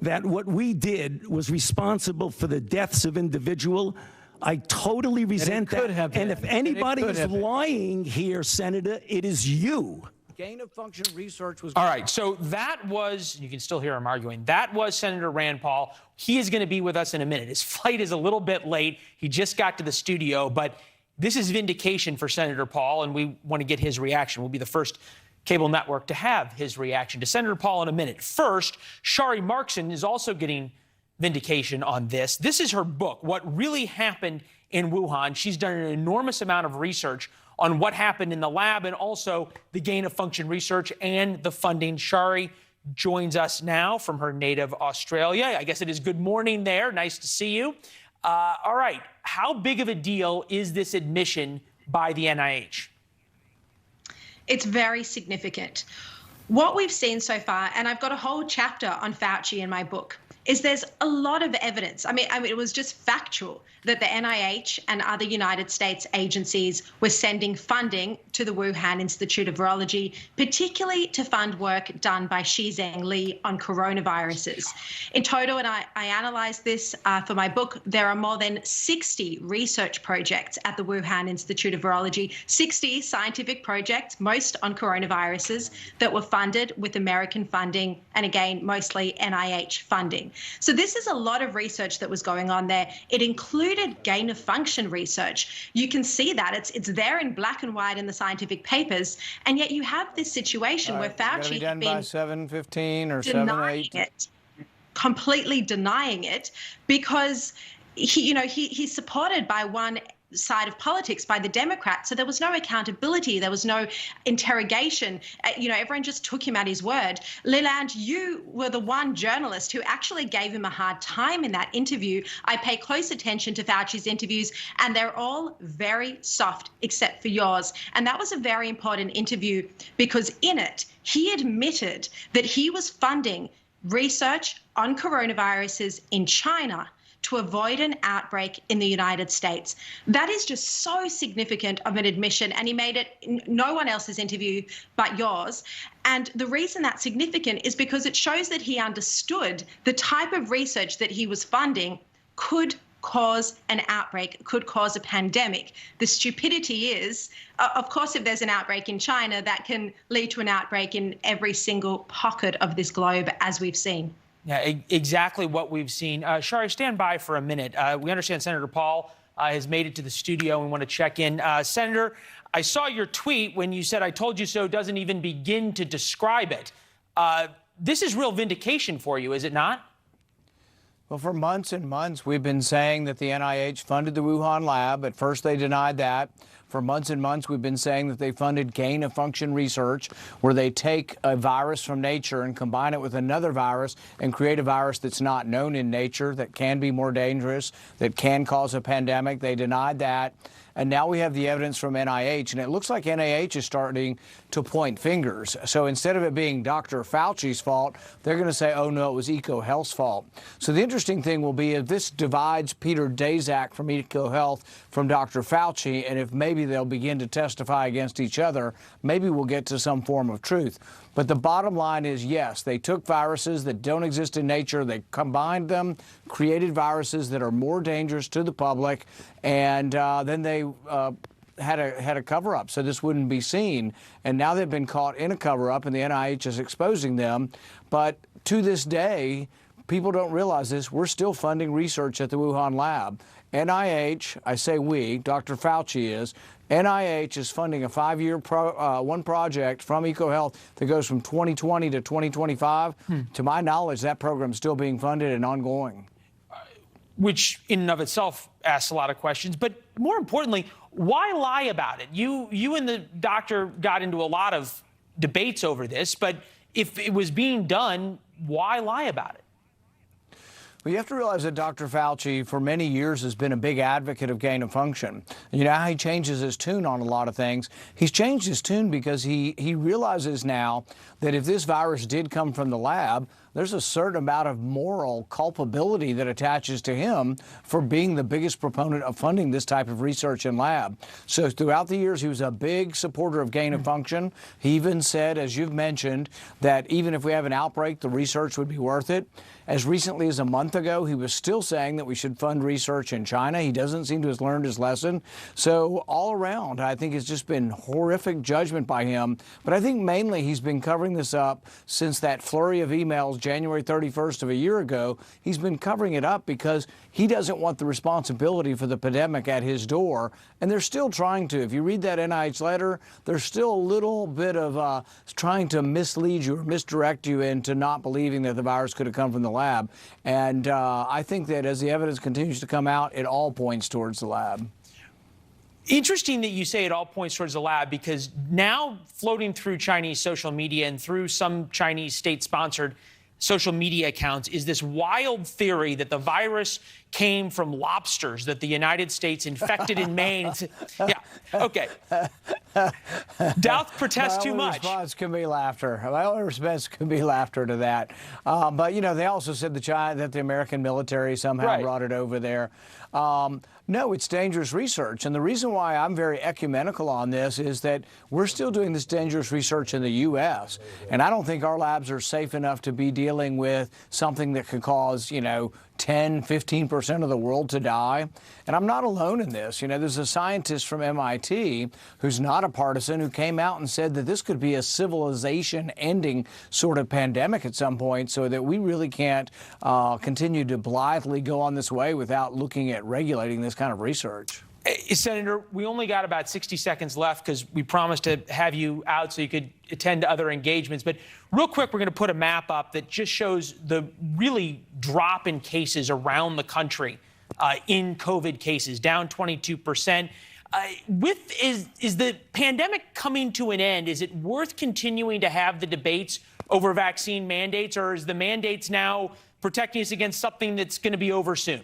that what we did was responsible for the deaths of individuals. I totally resent that. And if anybody is lying here, Senator, it is you. Gain-of-function research was... All right, so that was, you can still hear him arguing, that was Senator Rand Paul. He is going to be with us in a minute. His flight is a little bit late. He just got to the studio, but this is vindication for Senator Paul, and we want to get his reaction. We'll be the first cable network to have his reaction to Senator Paul in a minute. First, Shari Markson is also getting vindication on this. This is her book, What Really Happened in Wuhan. She's done an enormous amount of research on what happened in the lab and also the gain-of-function research and the funding. Shari joins us now from her native Australia. I guess it is good morning there. Nice to see you. All right, how big of a deal is this admission by the NIH? It's very significant. What we've seen so far, and I've got a whole chapter on Fauci in my book, is there's a lot of evidence. I mean, it was just factual that the NIH and other United States agencies were sending funding to the Wuhan Institute of Virology, particularly to fund work done by Shizheng Li on coronaviruses. In total, and I analyzed this for my book, there are more than 60 research projects at the Wuhan Institute of Virology, 60 scientific projects, most on coronaviruses, that were funded with American funding, and again, mostly NIH funding. So this is a lot of research that was going on there. It included gain of function research. You can see that it's there in black and white in the scientific papers, and yet you have this situation where Fauci be done by 7:15 or denying 7:08. it, completely denying it, because he's supported by one side of politics, by the Democrats. So there was no accountability. There was no interrogation. Everyone just took him at his word. Leland, you were the one journalist who actually gave him a hard time in that interview. I pay close attention to Fauci's interviews, and they're all very soft, except for yours. And that was a very important interview because in it, he admitted that he was funding research on coronaviruses in China to avoid an outbreak in the United States. That is just so significant of an admission, and he made it in no one else's interview but yours. And the reason that's significant is because it shows that he understood the type of research that he was funding could cause an outbreak, could cause a pandemic. The stupidity is, of course, if there's an outbreak in China, that can lead to an outbreak in every single pocket of this globe, as we've seen. Yeah, exactly what we've seen. Shari, stand by for a minute. We understand Senator Paul has made it to the studio. We want to check in. Senator, I saw your tweet when you said, "I told you so" doesn't even begin to describe it. This is real vindication for you, is it not? Well, for months and months, we've been saying that the NIH funded the Wuhan lab. At first, they denied that. For months and months, we've been saying that they funded gain-of-function research, where they take a virus from nature and combine it with another virus and create a virus that's not known in nature, that can be more dangerous, that can cause a pandemic. They denied that. And now we have the evidence from NIH, and it looks like NIH is starting to point fingers. So instead of it being Dr. Fauci's fault, they're going to say, oh, no, it was EcoHealth's fault. So the interesting thing will be if this divides Peter Daszak from EcoHealth from Dr. Fauci, and if maybe they'll begin to testify against each other, maybe we'll get to some form of truth. But the bottom line is, yes, they took viruses that don't exist in nature, they combined them, created viruses that are more dangerous to the public, and then they had a cover-up so this wouldn't be seen. And now they've been caught in a cover-up, and the NIH is exposing them. But to this day, people don't realize this. We're still funding research at the Wuhan lab. NIH, I say we, Dr. Fauci is, NIH is funding a 5-year one project from EcoHealth that goes from 2020 to 2025. To my knowledge, that program is still being funded and ongoing. Which in and of itself asks a lot of questions. But more importantly, why lie about it? You and the doctor got into a lot of debates over this, but if it was being done, why lie about it? Well, you have to realize that Dr. Fauci, for many years, has been a big advocate of gain of function. You know how he changes his tune on a lot of things? He's changed his tune because he realizes now that if this virus did come from the lab, there's a certain amount of moral culpability that attaches to him for being the biggest proponent of funding this type of research and lab. So throughout the years, he was a big supporter of gain of function. He even said, as you've mentioned, that even if we have an outbreak, the research would be worth it. As recently as a month ago, he was still saying that we should fund research in China. He doesn't seem to have learned his lesson. So all around, I think it's just been horrific judgment by him. But I think mainly he's been covering this up since that flurry of emails January 31st of a year ago. He's been covering it up because he doesn't want the responsibility for the pandemic at his door. And they're still trying to. If you read that NIH letter, there's still a little bit of trying to mislead you or misdirect you into not believing that the virus could have come from the lab. And I think that as the evidence continues to come out, it all points towards the lab. Interesting that you say it all points towards the lab, because now floating through Chinese social media and through some Chinese state-sponsored social media accounts is this wild theory that the virus came from lobsters that the United States infected in Maine. Yeah, okay. Doubth protests too much. My only response can be laughter. My only response can be laughter to that. But, you know, they also said that the American military somehow brought it over there. No, it's dangerous research. And the reason why I'm very ecumenical on this is that we're still doing this dangerous research in the U.S. And I don't think our labs are safe enough to be dealing with something that could cause, you know, 10, 15% of the world to die. And I'm not alone in this. You know, there's a scientist from MIT who's not a partisan who came out and said that this could be a civilization-ending sort of pandemic at some point, so that we really can't continue to blithely go on this way without looking at regulating this kind of research. Senator, we only got about 60 seconds left because we promised to have you out so you could attend to other engagements. But real quick, we're going to put a map up that just shows the really drop in cases around the country in COVID cases, down 22%. Is the pandemic coming to an end? Is it worth continuing to have the debates over vaccine mandates, or is the mandates now protecting us against something that's going to be over soon?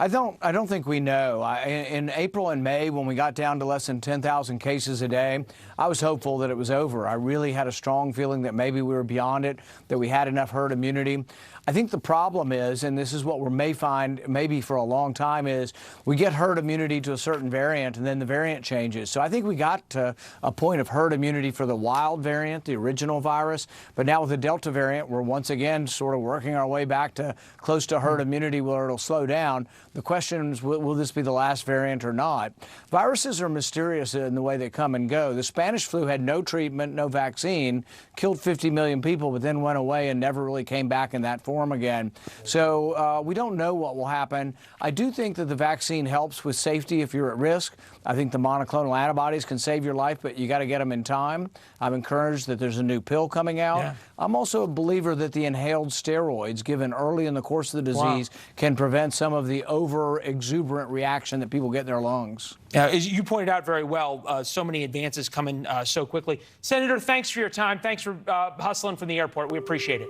I don't think we know. In April and May, when we got down to less than 10,000 cases a day, I was hopeful that it was over. I really had a strong feeling that maybe we were beyond it, that we had enough herd immunity. I think the problem is, and this is what we may find maybe for a long time, is we get herd immunity to a certain variant and then the variant changes. So I think we got to a point of herd immunity for the wild variant, the original virus. But now with the Delta variant, we're once again sort of working our way back to close to herd immunity where it'll slow down. The question is, will this be the last variant or not? Viruses are mysterious in the way they come and go. The Spanish flu had no treatment, no vaccine, killed 50 million people, but then went away and never really came back in that form again. So we don't know what will happen. I do think that the vaccine helps with safety if you're at risk. I think the monoclonal antibodies can save your life, but you got to get them in time. I'm encouraged that there's a new pill coming out. Yeah. I'm also a believer that the inhaled steroids given early in the course of the disease can prevent some of the over-exuberant reaction that people get in their lungs. As you pointed out very well, so many advances coming so quickly. Senator, thanks for your time. Thanks for hustling from the airport. We appreciate it.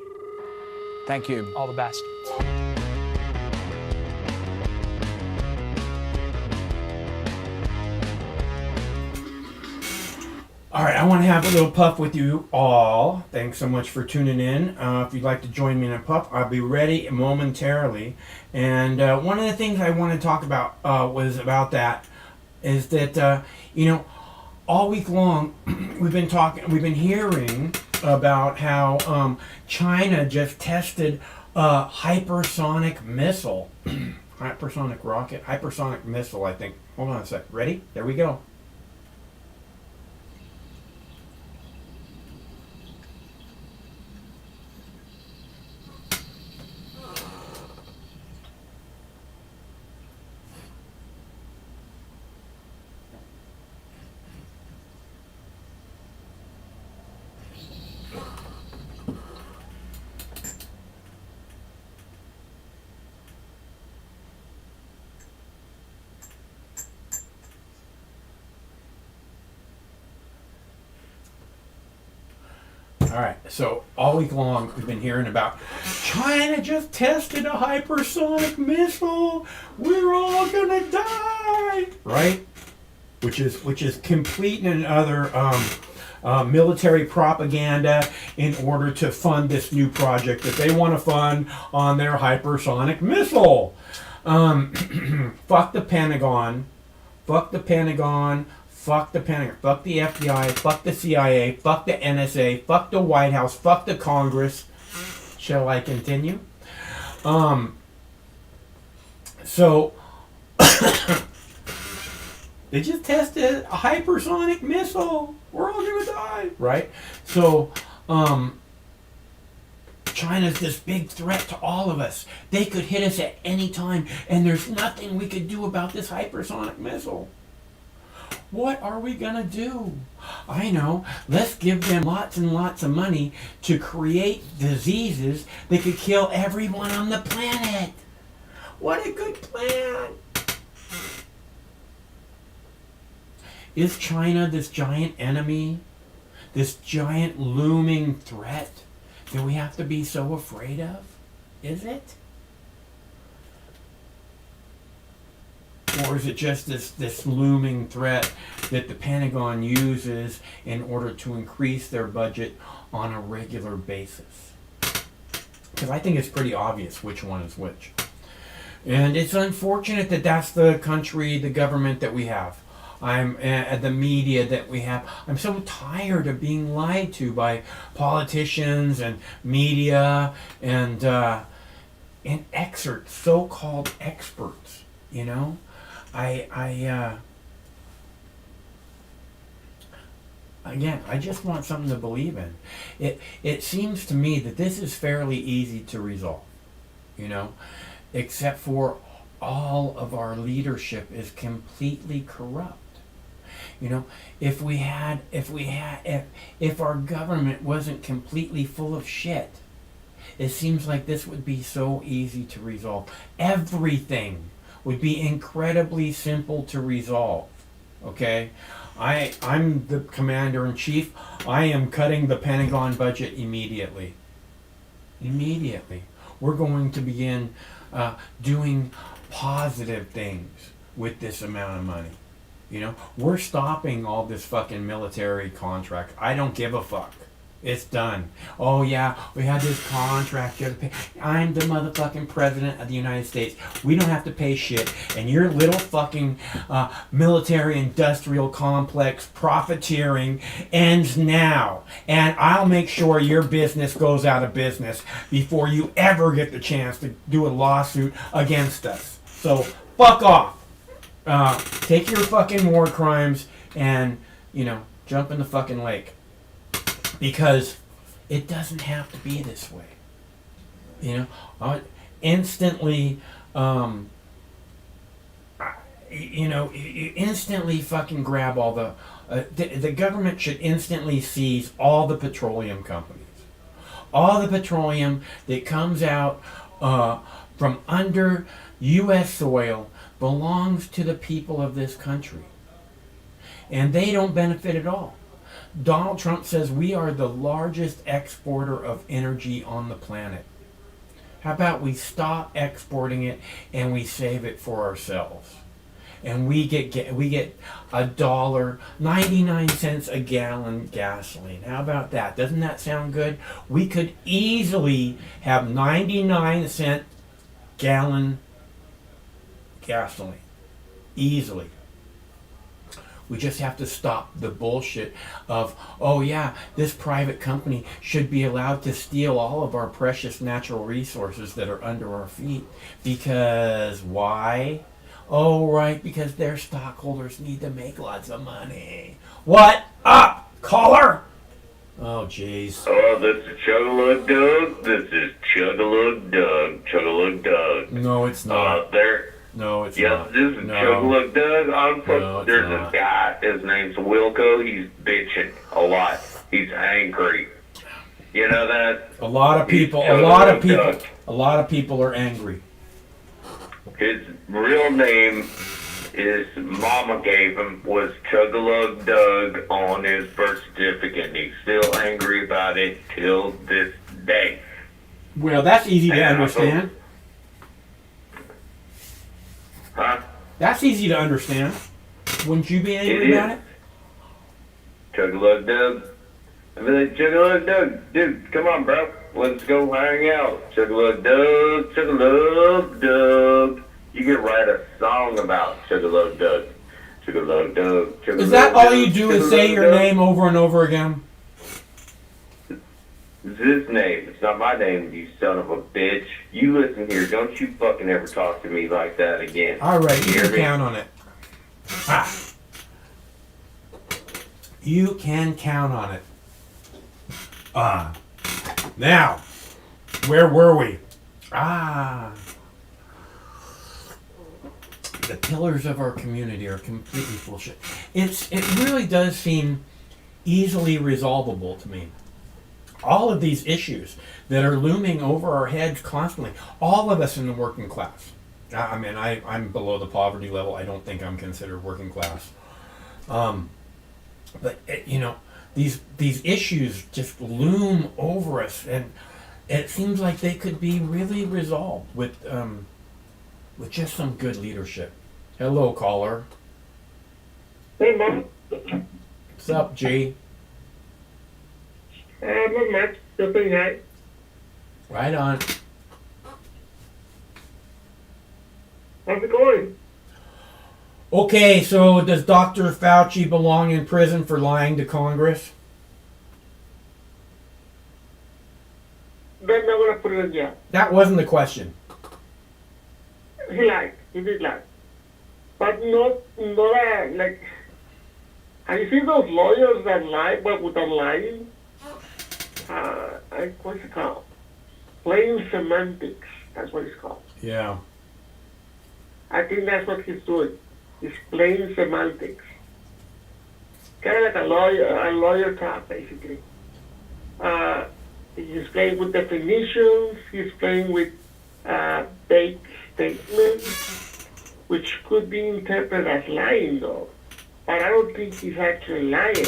Thank you. All the best. All right, I want to have a little puff with you all. Thanks so much for tuning in. If you'd like to join me in a puff, I'll be ready momentarily. And one of the things I want to talk about is that you know, all week long we've been hearing about how China just tested a hypersonic missile, hypersonic rocket, hypersonic missile, I think. Hold on a sec. Ready? There we go. All right, so all week long we've been hearing about China just tested a hypersonic missile. We're all gonna die, right? Which is complete and utter military propaganda in order to fund this new project that they want to fund on their hypersonic missile. Fuck the Pentagon. Fuck the Pentagon. Fuck the Pentagon, fuck the FBI, fuck the CIA, fuck the NSA, fuck the White House, fuck the Congress. Shall I continue? So, they just tested a hypersonic missile. We're all gonna die, right? So, China's this big threat to all of us. They could hit us at any time, and there's nothing we could do about this hypersonic missile. What are we gonna do? I know, let's give them lots and lots of money to create diseases that could kill everyone on the planet. What a good plan. Is China this giant enemy? This giant looming threat that we have to be so afraid of? Is it? Or is it just this looming threat that the Pentagon uses in order to increase their budget on a regular basis? Because I think it's pretty obvious which one is which. And it's unfortunate that that's the country, the government that we have. The media that we have. I'm so tired of being lied to by politicians and media and and exert so-called experts, you know? Again, I just want something to believe in. It seems to me that this is fairly easy to resolve, you know, except for all of our leadership is completely corrupt. You know, if our government wasn't completely full of shit, it seems like this would be so easy to resolve. Everything would be incredibly simple to resolve. Okay? I'm the commander-in-chief. I am cutting the Pentagon budget immediately. Immediately. We're going to begin doing positive things with this amount of money. You know, we're stopping all this fucking military contract. I don't give a fuck. It's done. Oh yeah, we had this contract. You have to pay. I'm the motherfucking president of the United States. We don't have to pay shit. And your little fucking military-industrial complex profiteering ends now. And I'll make sure your business goes out of business before you ever get the chance to do a lawsuit against us. So fuck off. Take your fucking war crimes and, you know, jump in the fucking lake. Because it doesn't have to be this way. You know, instantly, you instantly fucking grab all the government should instantly seize all the petroleum companies. All the petroleum that comes out from under U.S. soil belongs to the people of this country. And they don't benefit at all. Donald Trump says we are the largest exporter of energy on the planet. How about we stop exporting it and we save it for ourselves? And we get $1.99 a gallon gasoline. How about that? Doesn't that sound good? We could easily have 99-cent gallon gasoline. Easily. We just have to stop the bullshit of, oh yeah, this private company should be allowed to steal all of our precious natural resources that are under our feet. Because why? Oh, right, because their stockholders need to make lots of money. What up, caller? Oh, jeez. Oh, this is Chug-a-Lug Doug. This is Chug-a-Lug Doug. Chug-a-Lug Doug. No, it's not. No, it's yes, not. this is Chug-a-Lug Doug. There's a guy. His name's Wilco. He's bitching a lot. He's angry. You know that? A lot of people are angry. His real name his mama gave him was Chug-a-Lug Doug on his birth certificate, and he's still angry about it till this day. Well, that's easy to understand. Huh? That's easy to understand. Wouldn't you be angry about it? Chug-a-Lug Doug. I mean, like, Chug-a-Lug Doug. Dude, come on, bro. Let's go hang out. Chug-a-Lug Doug. Chug-a-Lug Doug. You could write a song about Chug-a-Lug Doug. Chug-a-Lug Doug. Chug-a-Lug Is that all Doug, you do is say your name over and over again? It's his name. It's not my name, you son of a bitch. You listen here. Don't you fucking ever talk to me like that again. All right, you hear can me? count on it. You can count on it. Now, where were we? The pillars of our community are completely full of shit. It really does seem easily resolvable to me. All of these issues that are looming over our heads constantly, all of us in the working class. I mean, I'm below the poverty level. I don't think I'm considered working class. But, you know, these issues just loom over us, and it seems like they could be really resolved with just some good leadership. Hello, caller. Hey, Mom. What's up, G? Not much. Just saying hi. Right on. How's it going? Okay, so does Dr. Fauci belong in prison for lying to Congress? That's not what I put it in yet. That wasn't the question. he lied. He did lie. But not like, have you seen those lawyers that lie but without lying? What's it called? Plain semantics. That's what it's called. Yeah. I think that's what he's doing. He's playing semantics. Kind of like a lawyer talk, basically. He's playing with definitions. He's playing with vague statements, which could be interpreted as lying, though. But I don't think he's actually lying.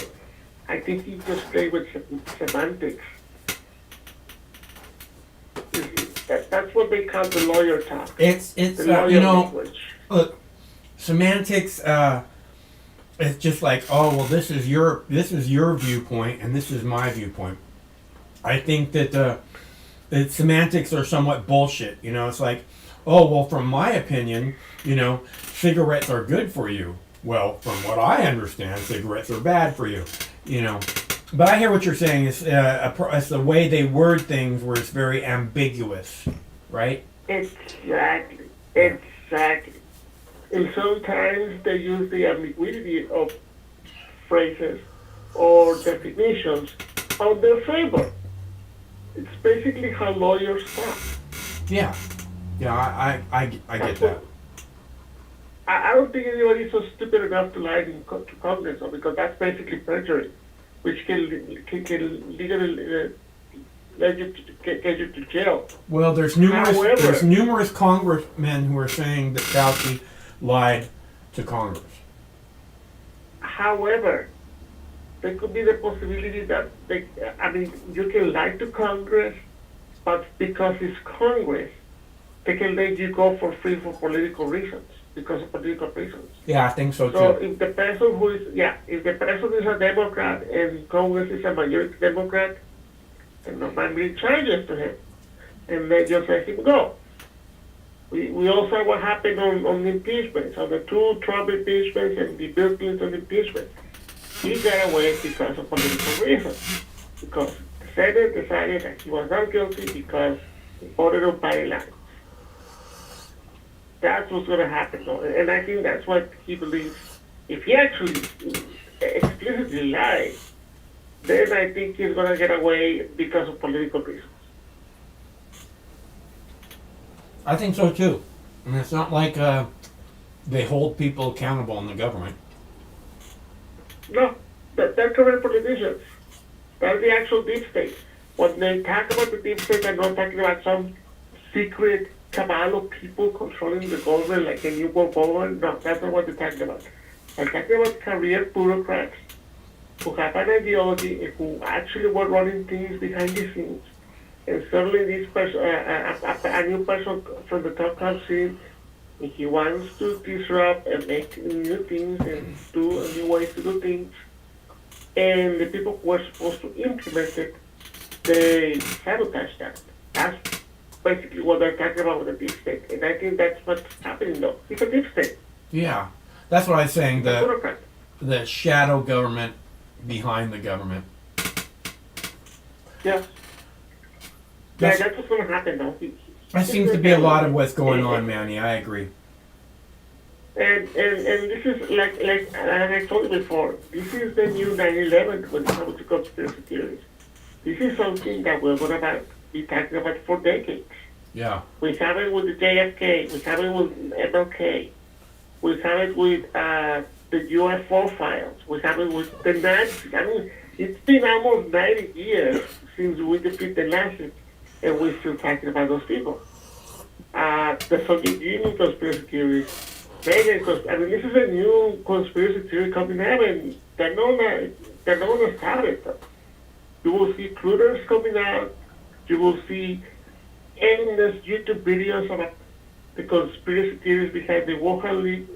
I think he just played with semantics. That's what they call the lawyer talk. It's the lawyer language. Look, semantics. It's just like, oh well, this is your viewpoint and this is my viewpoint. I think that semantics are somewhat bullshit. You know, it's like, oh well, from my opinion, you know, cigarettes are good for you. Well, from what I understand, cigarettes are bad for you. You know. But I hear what you're saying. It's the way they word things where it's very ambiguous, right? Exactly. And sometimes they use the ambiguity of phrases or definitions on their favor. It's basically how lawyers talk. Yeah. Yeah, I get that. I don't think anybody's so stupid enough to lie to Congress, because that's basically perjury, which can legally get you to jail. Well, there's numerous congressmen who are saying that Fauci lied to Congress. However, there could be the possibility that you can lie to Congress, but because it's Congress, they can let you go for free for political reasons, because of political reasons. Yeah, I think so too. So if the person is a Democrat and Congress is a majority Democrat, and no man brings charges to him, and they just let him go. We all saw what happened on impeachment, on the two Trump impeachments and the Bill Clinton impeachment. He got away because of political reasons, because the Senate decided that he was not guilty because he voted on party lines. That's what's going to happen, though. And I think that's what he believes. If he actually explicitly lied, then I think he's going to get away because of political reasons. I think so too. And it's not like they hold people accountable in the government. No, they're corrupt politicians. They're the actual deep state. When they talk about the deep state, they're not talking about some secret cabal of people controlling the government like a new world government. No, that's not what they're talking about. They're talking about career bureaucrats who have an ideology and who actually were running things behind the scenes. And suddenly this person, a new person from the top comes in, and he wants to disrupt and make new things and do new ways to do things. And the people who are supposed to implement it, they sabotage that. That's basically what they're talking about with the deep state. And I think that's what's happening, though. It's a deep state. Yeah, that's what I was saying. The shadow government behind the government. Yeah. Yeah, that's what's going to happen, though. That seems to be a lot of what's going on, Manny. I agree. And this is like I told you before, this is the new 9/11 when it comes to conspiracy theories. This is something that we're going to be talking about for decades. Yeah. We have it with the JFK. We have it with MLK. We have it with the UFO files. We have it with the Nazis. I mean, it's been almost 90 years since we defeated the Nazis, and we're still talking about those people. The Soviet Union conspiracy theories. I mean, this is a new conspiracy theory coming out, and they're not going to stop it. You will see Clouters coming out. You will see endless YouTube videos about the conspiracy theories behind the Wuhan leak,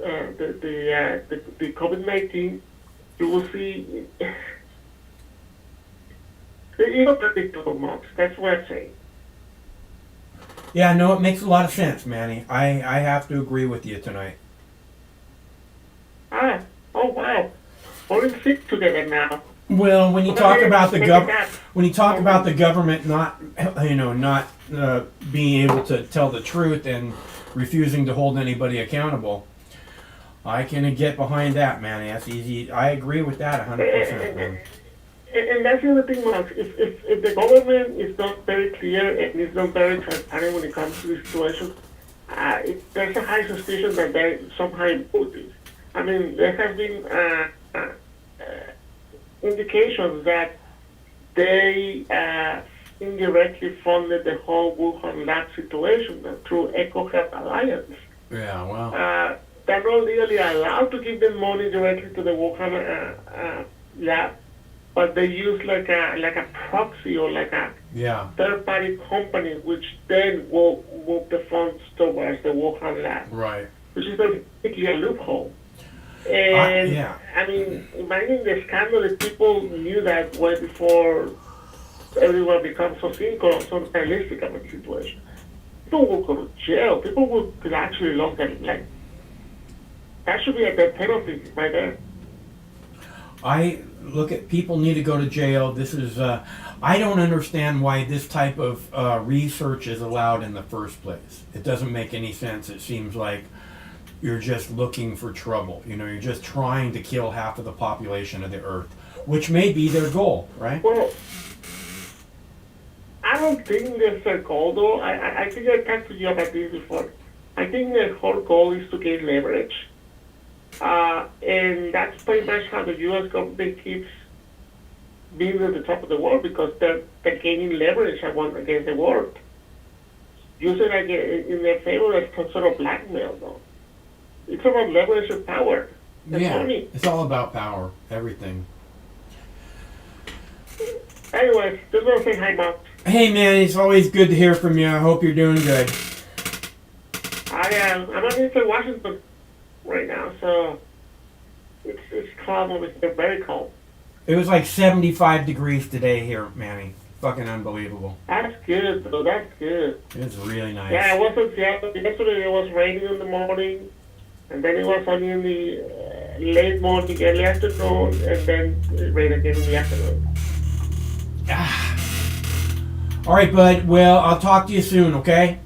the COVID-19. You will see unpredictable months. That's what I'm saying. Yeah, no, it makes a lot of sense, Manny. I have to agree with you tonight. Oh wow, we're in sync together now. Well, when you talk about the government not being able to tell the truth and refusing to hold anybody accountable. I can get behind that, man. That's easy. I agree with that 100%, man. And that's the other thing, Max. If the government is not very clear and is not very transparent when it comes to this situation, there's a high suspicion that they somehow improved this. I mean, there has been indications that they indirectly funded the whole Wuhan lab situation through Eco Health Alliance. Yeah, well. They're not legally allowed to give them money directly to the Wuhan lab, but they use like a proxy or like a third-party company, which then will move the funds towards the Wuhan lab. Right. Which is basically a loophole. And I mean, imagine the scandal that people knew that way before everyone becomes so cynical and so realistic about the situation. People will go to jail. People could actually lose their life. That should be a death penalty right there. I look at people need to go to jail. This is, I don't understand why this type of research is allowed in the first place. It doesn't make any sense. It seems like you're just looking for trouble. You know, you're just trying to kill half of the population of the earth, which may be their goal, right? Well, I don't think that's their goal, though. I think I talked to you about this before. I think their whole goal is to gain leverage. And that's pretty much how the U.S. government keeps being at the top of the world, because they're gaining leverage against the world. Use it in their favor as some sort of blackmail, though. It's about leverage and power. Money. It's all about power. Everything. Anyways, just want to say hi, Mark. Hey, man, it's always good to hear from you. I hope you're doing good. I'm in Washington right now, so it's calm over here, very cold. It was like 75 degrees today here, Manny. Fucking unbelievable. That's good, though. That's good. It's really nice. Yeah, I was in Seattle yesterday. It was raining in the morning, and then it was sunny in the late morning, early afternoon, and then it rained again in the afternoon. All right, bud. Well, I'll talk to you soon, okay?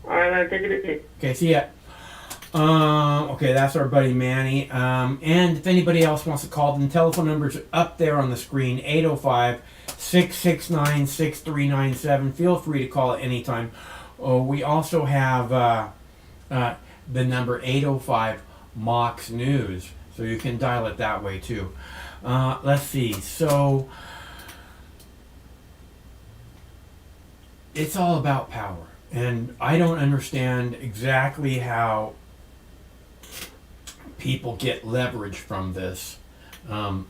All right, man. Take it easy. Okay, see ya. Okay, that's our buddy Manny. And if anybody else wants to call, the telephone number's up there on the screen, 805-669-6397. Feel free to call at any time. We also have the number 805 Mox News, so you can dial it that way too. Let's see. So it's all about power, and I don't understand exactly how people get leverage from this. I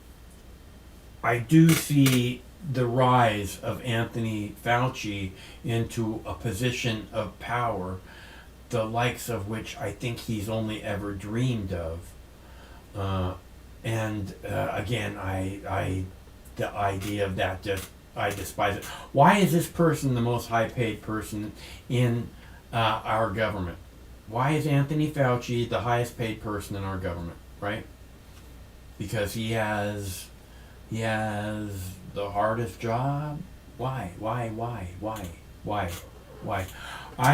do see the rise of Anthony Fauci into a position of power, the likes of which I think he's only ever dreamed of. Again, the idea of that I despise it. Why is this person the most high-paid person in our government? Why is Anthony Fauci the highest-paid person in our government? Right? Because he has the hardest job. Why? I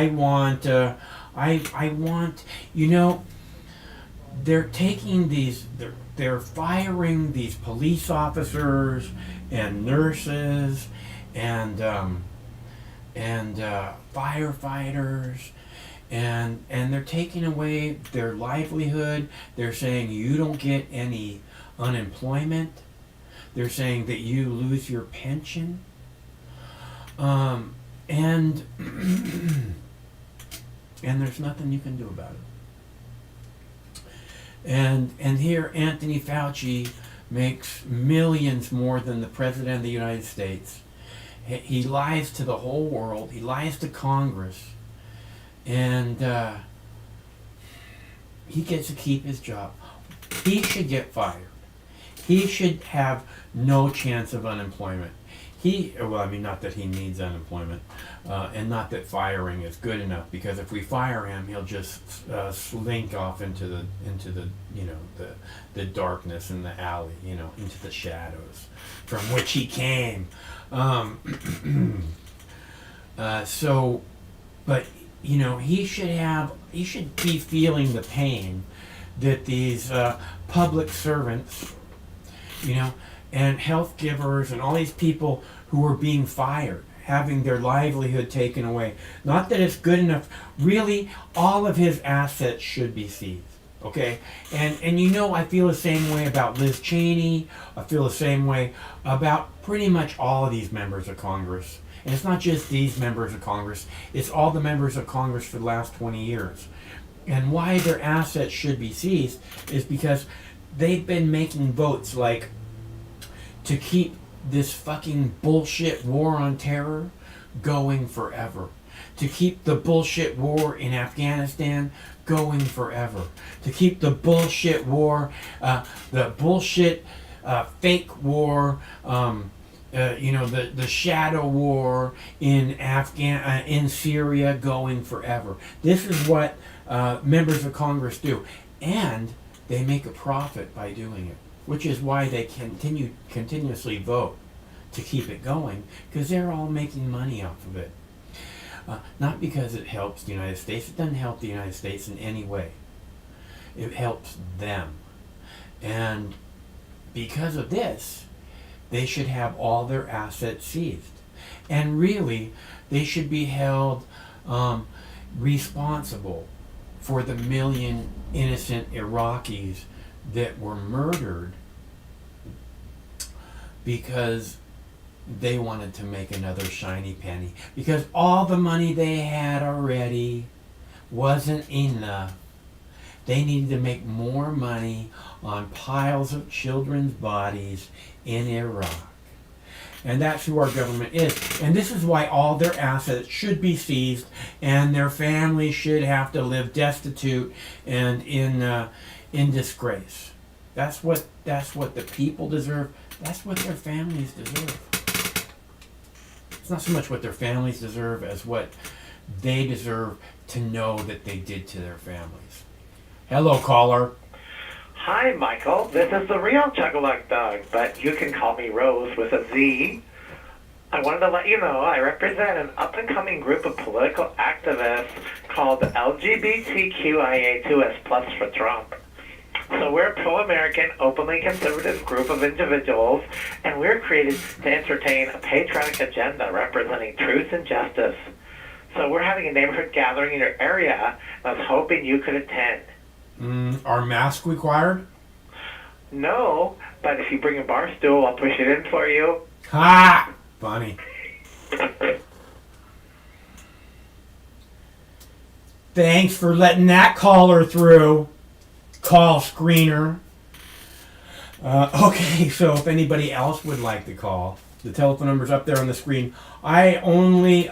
want. You know, they're taking these. They're firing these police officers and nurses and firefighters, and they're taking away their livelihood. They're saying you don't get any unemployment. They're saying that you lose your pension. And there's nothing you can do about it. And here Anthony Fauci makes millions more than the President of the United States. He lies to the whole world. He lies to Congress. And he gets to keep his job. He should get fired. He should have no chance of unemployment. Not that he needs unemployment, and not that firing is good enough, because if we fire him, he'll just slink off into the darkness in the alley, into the shadows from which he came. But he should be feeling the pain that these public servants, and health givers and all these people who are being fired, having their livelihood taken away. Not that it's good enough. Really, all of his assets should be seized. Okay? And I feel the same way about Liz Cheney. I feel the same way about pretty much all of these members of Congress. And it's not just these members of Congress. It's all the members of Congress for the last 20 years. And why their assets should be seized is because they've been making votes like to keep this fucking bullshit war on terror going forever. To keep the bullshit war in Afghanistan going forever. To keep the bullshit war, the bullshit fake war, the shadow war in Syria going forever. This is what members of Congress do. And they make a profit by doing it, which is why they continuously vote to keep it going, because they're all making money off of it. Not because it helps the United States. It doesn't help the United States in any way. It helps them. And because of this, they should have all their assets seized. And really, they should be held responsible for the million innocent Iraqis that were murdered because they wanted to make another shiny penny. Because all the money they had already wasn't enough. They needed to make more money on piles of children's bodies in Iraq. And that's who our government is. And this is why all their assets should be seized, and their families should have to live destitute and in disgrace. That's what the people deserve. That's what their families deserve. It's not so much what their families deserve as what they deserve to know that they did to their families. Hello, caller. Hi, Michael. This is the real Chugalug Dog, but you can call me Rose with a Z. I wanted to let you know I represent an up-and-coming group of political activists called LGBTQIA2S+ for Trump. So we're a pro-American, openly conservative group of individuals, and we're created to entertain a patriotic agenda representing truth and justice. So we're having a neighborhood gathering in your area, and I was hoping you could attend. Are masks required? No, but if you bring a bar stool, I'll push it in for you. Ha! Funny. Thanks for letting that caller through. Call screener. Okay, so if anybody else would like to call, the telephone number's up there on the screen. I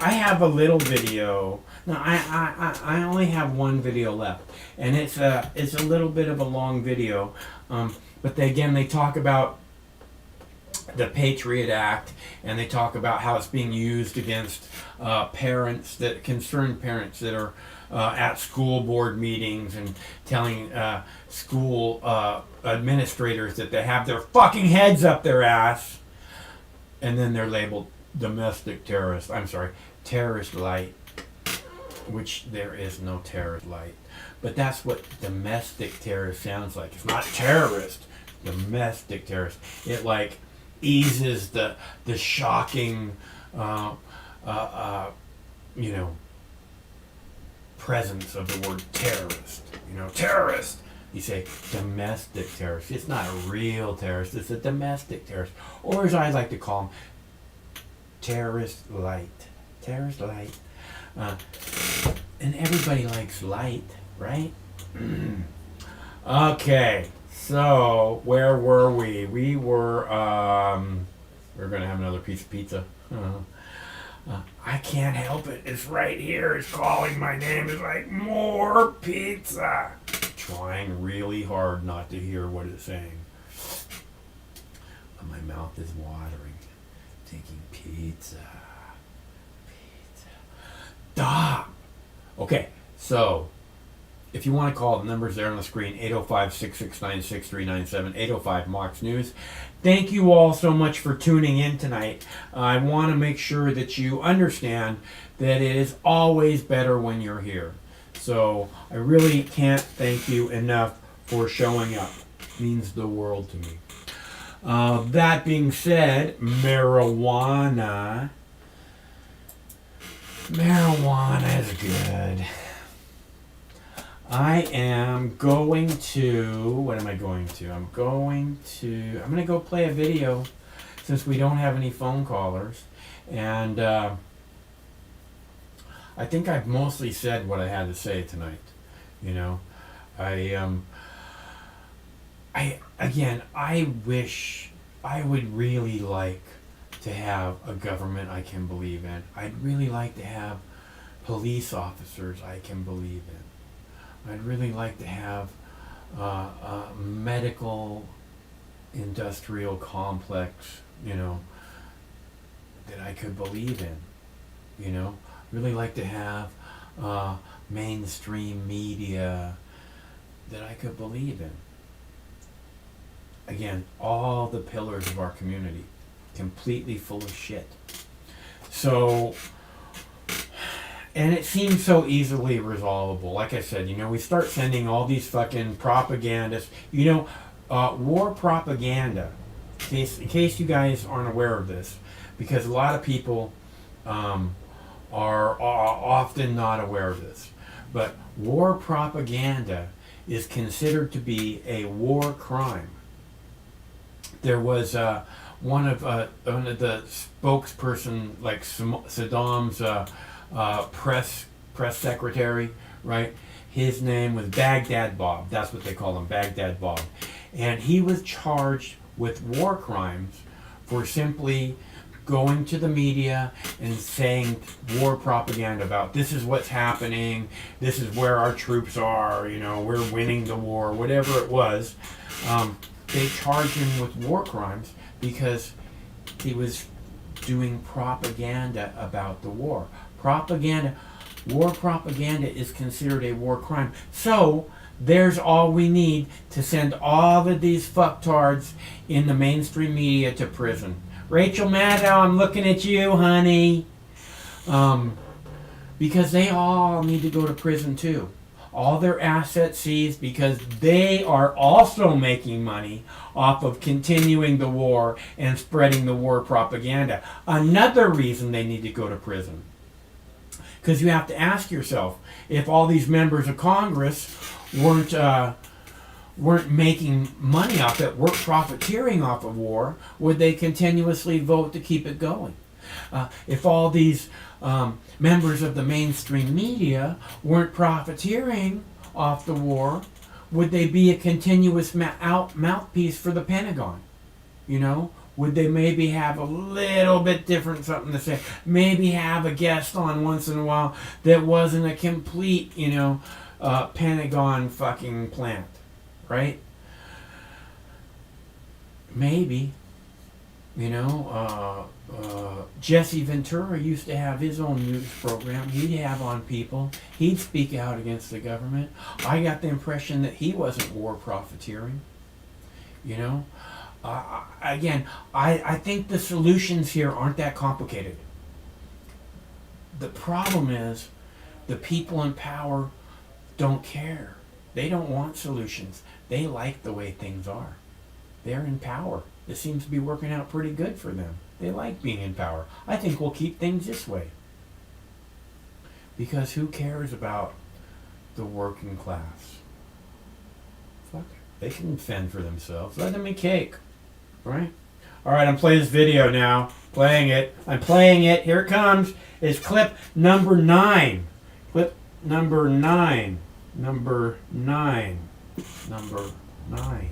have a little video. No, I only have one video left, and it's a little bit of a long video. But they talk about the Patriot Act, and they talk about how it's being used against concerned parents that are at school board meetings and telling school administrators that they have their fucking heads up their ass, and then they're labeled domestic terrorist. I'm sorry, terrorist light, which there is no terrorist light. But that's what domestic terrorist sounds like. It's not terrorist, domestic terrorist. It like eases the shocking, presence of the word terrorist. Terrorist. You say domestic terrorist. It's not a real terrorist. It's a domestic terrorist, or as I like to call them, terrorist light. Terrorist light. And everybody likes light, right? Okay, so where were we? We were gonna have another piece of pizza. I can't help it. It's right here. It's calling my name. It's like, more pizza. Trying really hard not to hear what it's saying. My mouth is watering. Thinking pizza. Stop. Okay, so if you want to call, the number's there on the screen, 805-669-6397, 805 Mox News. Thank you all so much for tuning in tonight. I want to make sure that you understand that it is always better when you're here. So I really can't thank you enough for showing up. It means the world to me. That being said, marijuana is good. I am going to, what am I going to? I'm going to go play a video since we don't have any phone callers. And I think I've mostly said what I had to say tonight. You know, I wish, I would really like to have a government I can believe in. I'd really like to have police officers I can believe in. I'd really like to have a medical industrial complex, you know, that I could believe in, you know. Really like to have mainstream media that I could believe in. Again, all the pillars of our community, completely full of shit. So, and it seems so easily resolvable. Like I said, you know, we start sending all these fucking propagandists, you know, war propaganda, in case you guys aren't aware of this, because a lot of people are often not aware of this, but war propaganda is considered to be a war crime. There was one of the spokesperson, like Saddam's press secretary, right? His name was Baghdad Bob. That's what they call him, Baghdad Bob. And he was charged with war crimes for simply going to the media and saying war propaganda about this is what's happening, this is where our troops are, you know, we're winning the war, whatever it was. They charged him with war crimes because he was doing propaganda about the war. War propaganda is considered a war crime. So there's all we need to send all of these fucktards in the mainstream media to prison. Rachel Maddow, I'm looking at you, honey. Because they all need to go to prison too. All their assets seized because they are also making money off of continuing the war and spreading the war propaganda. Another reason they need to go to prison. Because you have to ask yourself, if all these members of Congress weren't making money off it, weren't profiteering off of war, would they continuously vote to keep it going? If all these members of the mainstream media weren't profiteering off the war, would they be a continuous mouthpiece for the Pentagon? You know, would they maybe have a little bit different something to say? Maybe have a guest on once in a while that wasn't a complete, you know, Pentagon fucking plant, right? Maybe, you know, Jesse Ventura used to have his own news program. He'd have on people. He'd speak out against the government. I got the impression that he wasn't war profiteering. You know? Again, I think the solutions here aren't that complicated. The problem is the people in power don't care. They don't want solutions. They like the way things are. They're in power. It seems to be working out pretty good for them. They like being in power. I think we'll keep things this way. Because who cares about the working class? Fuck it. They can fend for themselves. Let them eat cake. Right? Alright, I'm playing this video now. Playing it. I'm playing it. Here it comes. It's clip number 9. Clip number 9. Number 9. Number 9.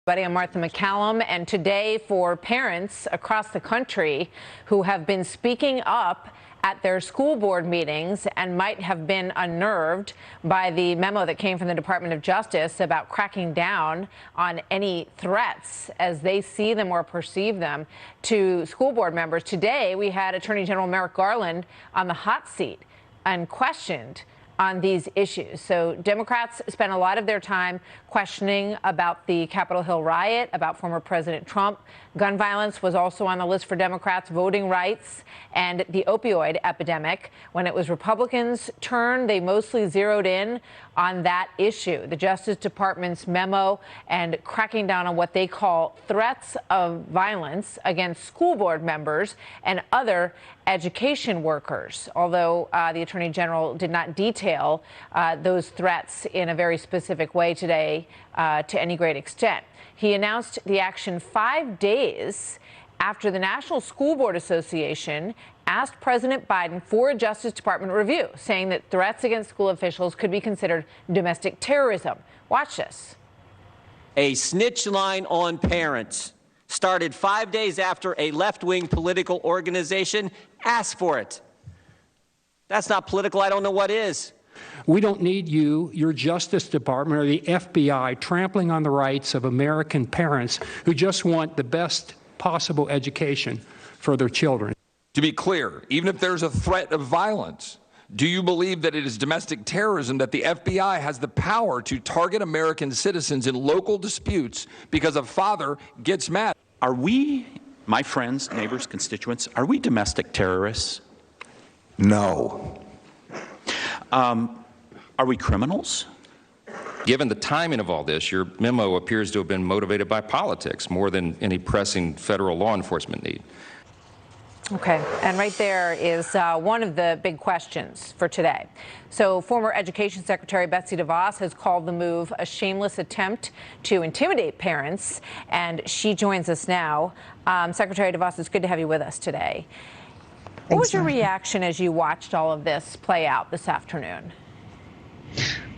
I'm Martha McCallum, and today for parents across the country who have been speaking up at their school board meetings and might have been unnerved by the memo that came from the Department of Justice about cracking down on any threats as they see them or perceive them to school board members. Today, we had Attorney General Merrick Garland on the hot seat and questioned on these issues. So Democrats spent a lot of their time questioning about the Capitol Hill riot, about former President Trump. Gun violence was also on the list for Democrats, voting rights, and the opioid epidemic. When it was Republicans' turn, they mostly zeroed in on that issue. The Justice Department's memo and cracking down on what they call threats of violence against school board members and other education workers, although the Attorney General did not detail those threats in a very specific way today to any great extent. He announced the action 5 days after the National School Board Association asked President Biden for a Justice Department review, saying that threats against school officials could be considered domestic terrorism. Watch this. A snitch line on parents started 5 days after a left-wing political organization asked for it. That's not political. I don't know what is. We don't need you, your Justice Department, or the FBI trampling on the rights of American parents who just want the best possible education for their children. To be clear, even if there's a threat of violence, do you believe that it is domestic terrorism that the FBI has the power to target American citizens in local disputes because a father gets mad? Are we, my friends, neighbors, constituents, are we domestic terrorists? No. Are we criminals? Given the timing of all this, your memo appears to have been motivated by politics more than any pressing federal law enforcement need. Okay, and right there is one of the big questions for today. So former Education Secretary Betsy DeVos has called the move a shameless attempt to intimidate parents, and she joins us now. Secretary DeVos, it's good to have you with us today. What was your reaction as you watched all of this play out this afternoon?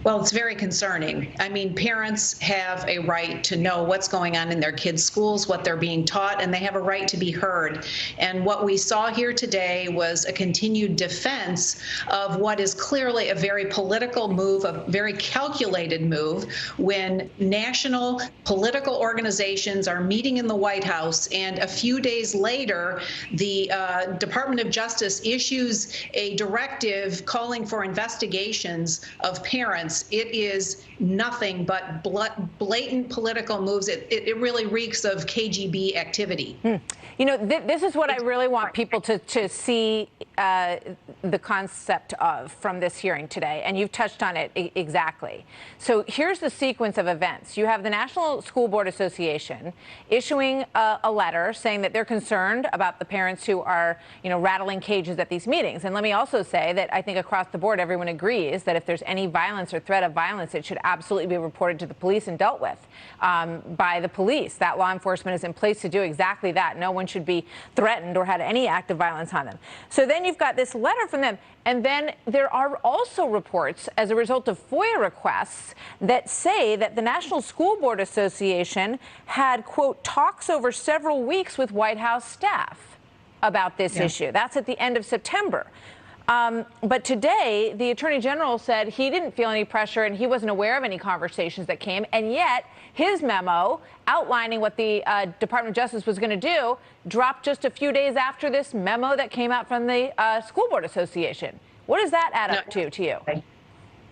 Well, it's very concerning. I mean, parents have a right to know what's going on in their kids' schools, what they're being taught, and they have a right to be heard. And what we saw here today was a continued defense of what is clearly a very political move, a very calculated move, when national political organizations are meeting in the White House, and a few days later, the Department of Justice issues a directive calling for investigations of parents. It is nothing but blatant political moves. It really reeks of KGB activity. You know, this is what I really want people to see the concept of from this hearing today, and you've touched on it exactly. So here's the sequence of events. You have the National School Board Association issuing a letter saying that they're concerned about the parents who are, rattling cages at these meetings. And let me also say that I think across the board, everyone agrees that if there's any violence or threat of violence, it should absolutely be reported to the police and dealt with by the police. That law enforcement is in place to do exactly that. No one should be threatened or had any act of violence on them. So then you've got this letter from them. And then there are also reports as a result of FOIA requests that say that the National School Board Association had, quote, talks over several weeks with White House staff about this issue. That's at the end of September. But today, the Attorney General said he didn't feel any pressure and he wasn't aware of any conversations that came. And yet his memo outlining what the Department of Justice was going to do dropped just a few days after this memo that came out from the School Board Association. What does that add up to you?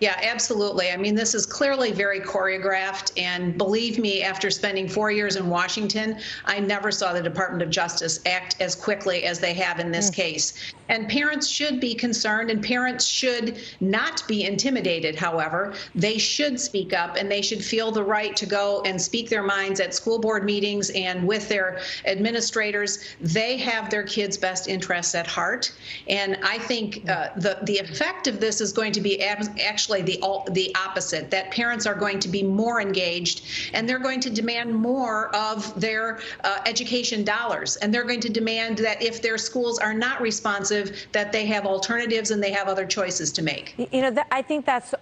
Yeah, absolutely. I mean, this is clearly very choreographed. And believe me, after spending 4 years in Washington, I never saw the Department of Justice act as quickly as they have in this case. And parents should be concerned, and parents should not be intimidated, however. They should speak up, and they should feel the right to go and speak their minds at school board meetings and with their administrators. They have their kids' best interests at heart. And I think the effect of this is going to be actually the opposite, that parents are going to be more engaged, and they're going to demand more of their education dollars. And they're going to demand that if their schools are not responsive, that they have alternatives and they have other choices to make. I think that's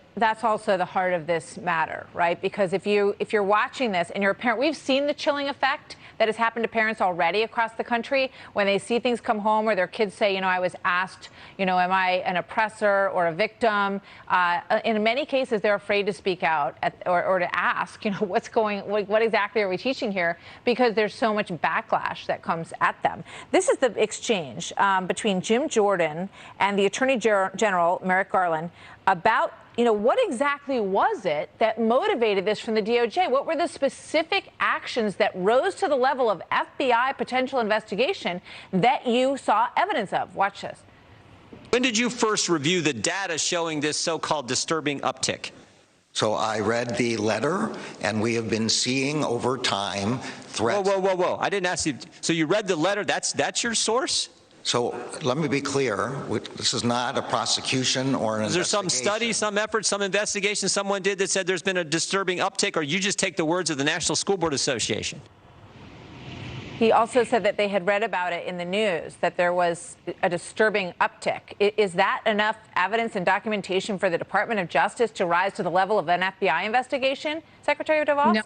also the heart of this matter, right? Because if you're watching this and you're a parent, we've seen the chilling effect that has happened to parents already across the country when they see things come home where their kids say, you know, I was asked, you know, am I an oppressor or a victim? In many cases, they're afraid to speak out or to ask, you know, what exactly are we teaching here? Because there's so much backlash that comes at them. This is the exchange between Jim Jordan and the Attorney General, Merrick Garland, about, you know, what exactly was it that motivated this from the DOJ? What were the specific actions that rose to the level of FBI potential investigation that you saw evidence of? Watch this. When did you first review the data showing this so-called disturbing uptick? So I read the letter, and we have been seeing over time threats. Whoa. I didn't ask you. So you read the letter. That's your source? So let me be clear. This is not a prosecution or an investigation. Is there some study, some effort, some investigation someone did that said there's been a disturbing uptick, or you just take the words of the National School Board Association? He also said that they had read about it in the news, that there was a disturbing uptick. Is that enough evidence and documentation for the Department of Justice to rise to the level of an FBI investigation, Secretary DeVos? No,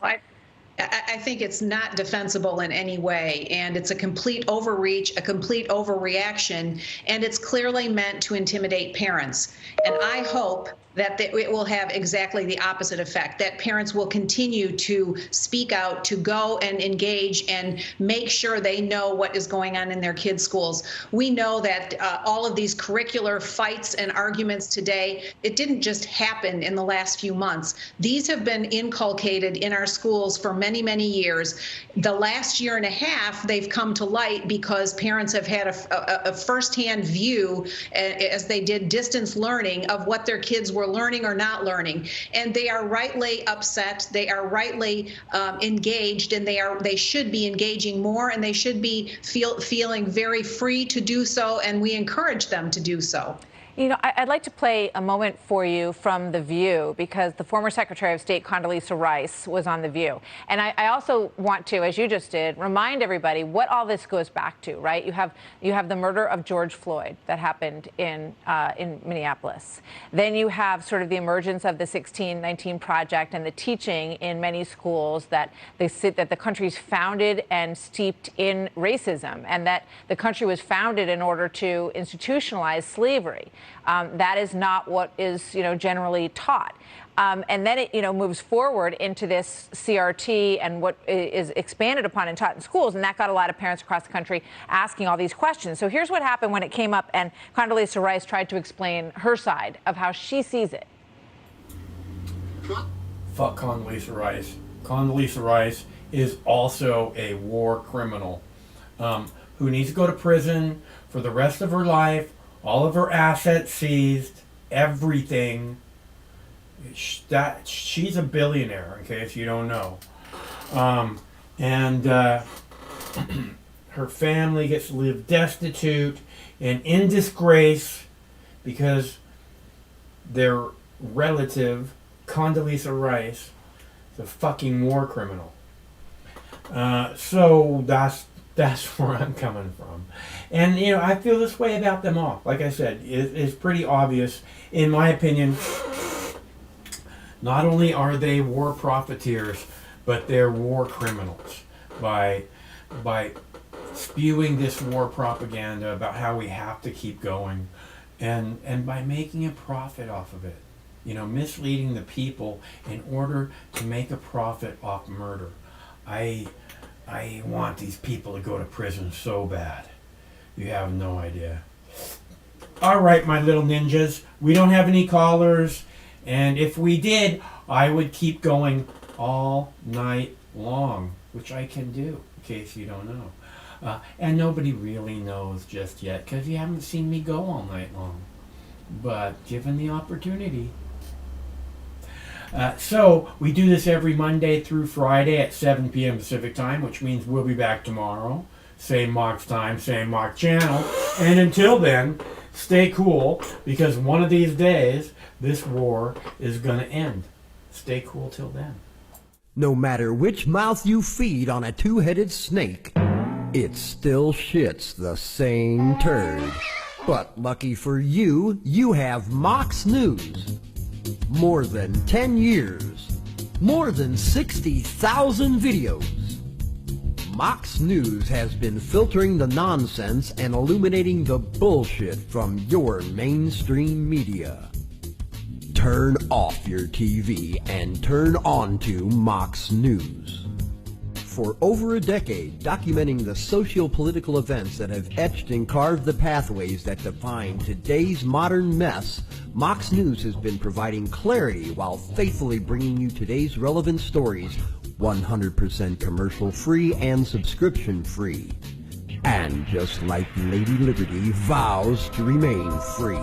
I think it's not defensible in any way, and it's a complete overreach, a complete overreaction, and it's clearly meant to intimidate parents. And I hope that it will have exactly the opposite effect, that parents will continue to speak out, to go and engage and make sure they know what is going on in their kids' schools. We know that all of these curricular fights and arguments today, it didn't just happen in the last few months. These have been inculcated in our schools for many, many years. The last year and a half, they've come to light because parents have had a firsthand view as they did distance learning of what their kids were learning or not learning, and they are rightly upset. They are rightly engaged, and they should be engaging more, and they should be feeling very free to do so, and we encourage them to do so. You know, I'd like to play a moment for you from The View, because the former Secretary of State Condoleezza Rice was on The View. And I also want to, as you just did, remind everybody what all this goes back to, right? You have the murder of George Floyd that happened in Minneapolis. Then you have sort of the emergence of the 1619 Project and the teaching in many schools that the country's founded and steeped in racism, and that the country was founded in order to institutionalize slavery. That is not what is, generally taught. And then it, moves forward into this CRT and what is expanded upon and taught in schools. And that got a lot of parents across the country asking all these questions. So here's what happened when it came up and Condoleezza Rice tried to explain her side of how she sees it. Fuck Condoleezza Rice. Condoleezza Rice is also a war criminal who needs to go to prison for the rest of her life. All of her assets seized, everything. She's a billionaire, in case you don't know. Her family gets to live destitute and in disgrace because their relative, Condoleezza Rice, is a fucking war criminal. So that's where I'm coming from. And, I feel this way about them all. Like I said, it's pretty obvious, in my opinion. Not only are they war profiteers, but they're war criminals by spewing this war propaganda about how we have to keep going and by making a profit off of it. Misleading the people in order to make a profit off murder. I want these people to go to prison so bad. You have no idea. All right, my little ninjas. We don't have any callers. And if we did, I would keep going all night long, which I can do, in case you don't know. And nobody really knows just yet, because you haven't seen me go all night long. But given the opportunity. So we do this every Monday through Friday at 7 p.m. Pacific time, which means we'll be back tomorrow. Same Mark's time, same Mark channel. And until then, stay cool, because one of these days, this war is going to end. Stay cool till then. No matter which mouth you feed on a two-headed snake, it still shits the same turd. But lucky for you, you have Mox News. More than 10 years. More than 60,000 videos. Mox News has been filtering the nonsense and illuminating the bullshit from your mainstream media. Turn off your TV and turn on to Mox News. For over a decade, documenting the socio-political events that have etched and carved the pathways that define today's modern mess, Mox News has been providing clarity while faithfully bringing you today's relevant stories 100% commercial-free and subscription-free. And just like Lady Liberty vows to remain free.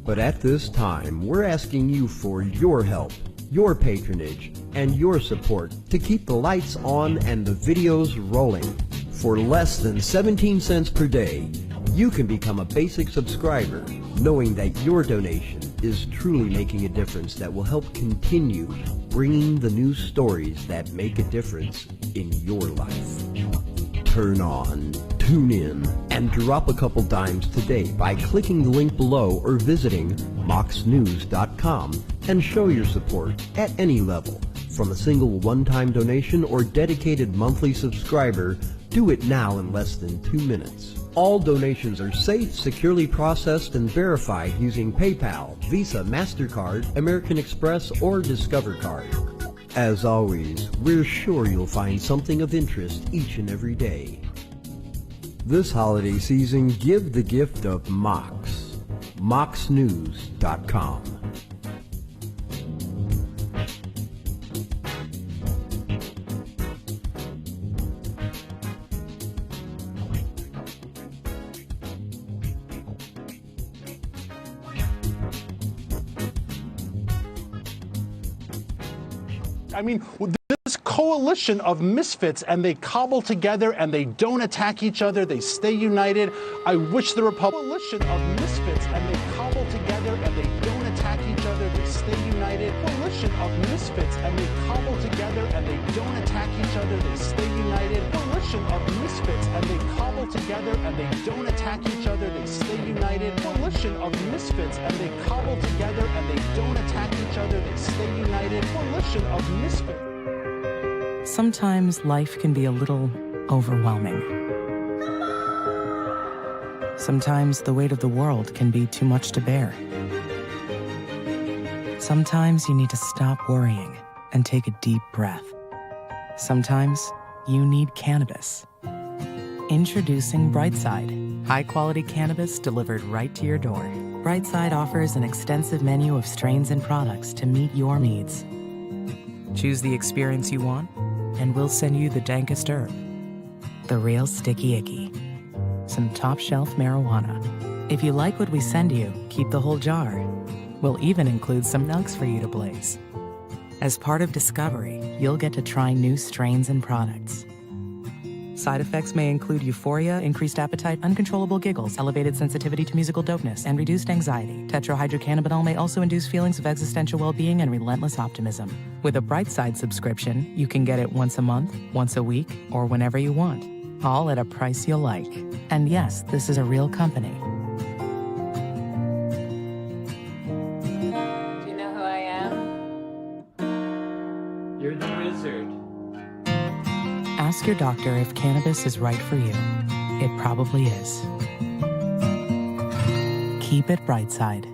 But at this time, we're asking you for your help, your patronage, and your support to keep the lights on and the videos rolling. For less than 17 cents per day, you can become a basic subscriber, knowing that your donation is truly making a difference that will help continue bringing the news stories that make a difference in your life. Turn on, tune in, and drop a couple dimes today by clicking the link below or visiting moxnews.com and show your support at any level. From a single one-time donation or dedicated monthly subscriber, do it now in less than 2 minutes. All donations are safe, securely processed, and verified using PayPal, Visa, MasterCard, American Express, or Discover Card. As always, we're sure you'll find something of interest each and every day. This holiday season, give the gift of Mox. moxnews.com. I mean, this coalition of misfits, and they cobble together and they don't attack each other, they stay united. I wish the coalition of misfits, and they cobble together and they don't attack each other, they stay united. Coalition of misfits, and they cobble together and they don't attack each other, they stay united. Coalition of misfits, and they cobble together and they don't attack each other, they stay united. Coalition of misfits, and they cobble together and they don't attack each other, they stay united. Coalition of misfits. Sometimes life can be a little overwhelming. Sometimes the weight of the world can be too much to bear. Sometimes you need to stop worrying and take a deep breath. Sometimes you need cannabis. Introducing Brightside, high-quality cannabis delivered right to your door. Brightside offers an extensive menu of strains and products to meet your needs. Choose the experience you want, and we'll send you the dankest herb, the real sticky icky, some top-shelf marijuana. If you like what we send you, keep the whole jar. We'll even include some nugs for you to blaze. As part of Discovery, you'll get to try new strains and products. Side effects may include euphoria, increased appetite, uncontrollable giggles, elevated sensitivity to musical dopeness, and reduced anxiety. Tetrahydrocannabinol may also induce feelings of existential well-being and relentless optimism. With a Brightside subscription, you can get it once a month, once a week, or whenever you want, all at a price you'll like. And yes, this is a real company. Do you know who I am? You're the wizard. Ask your doctor if cannabis is right for you. It probably is. Keep it Brightside.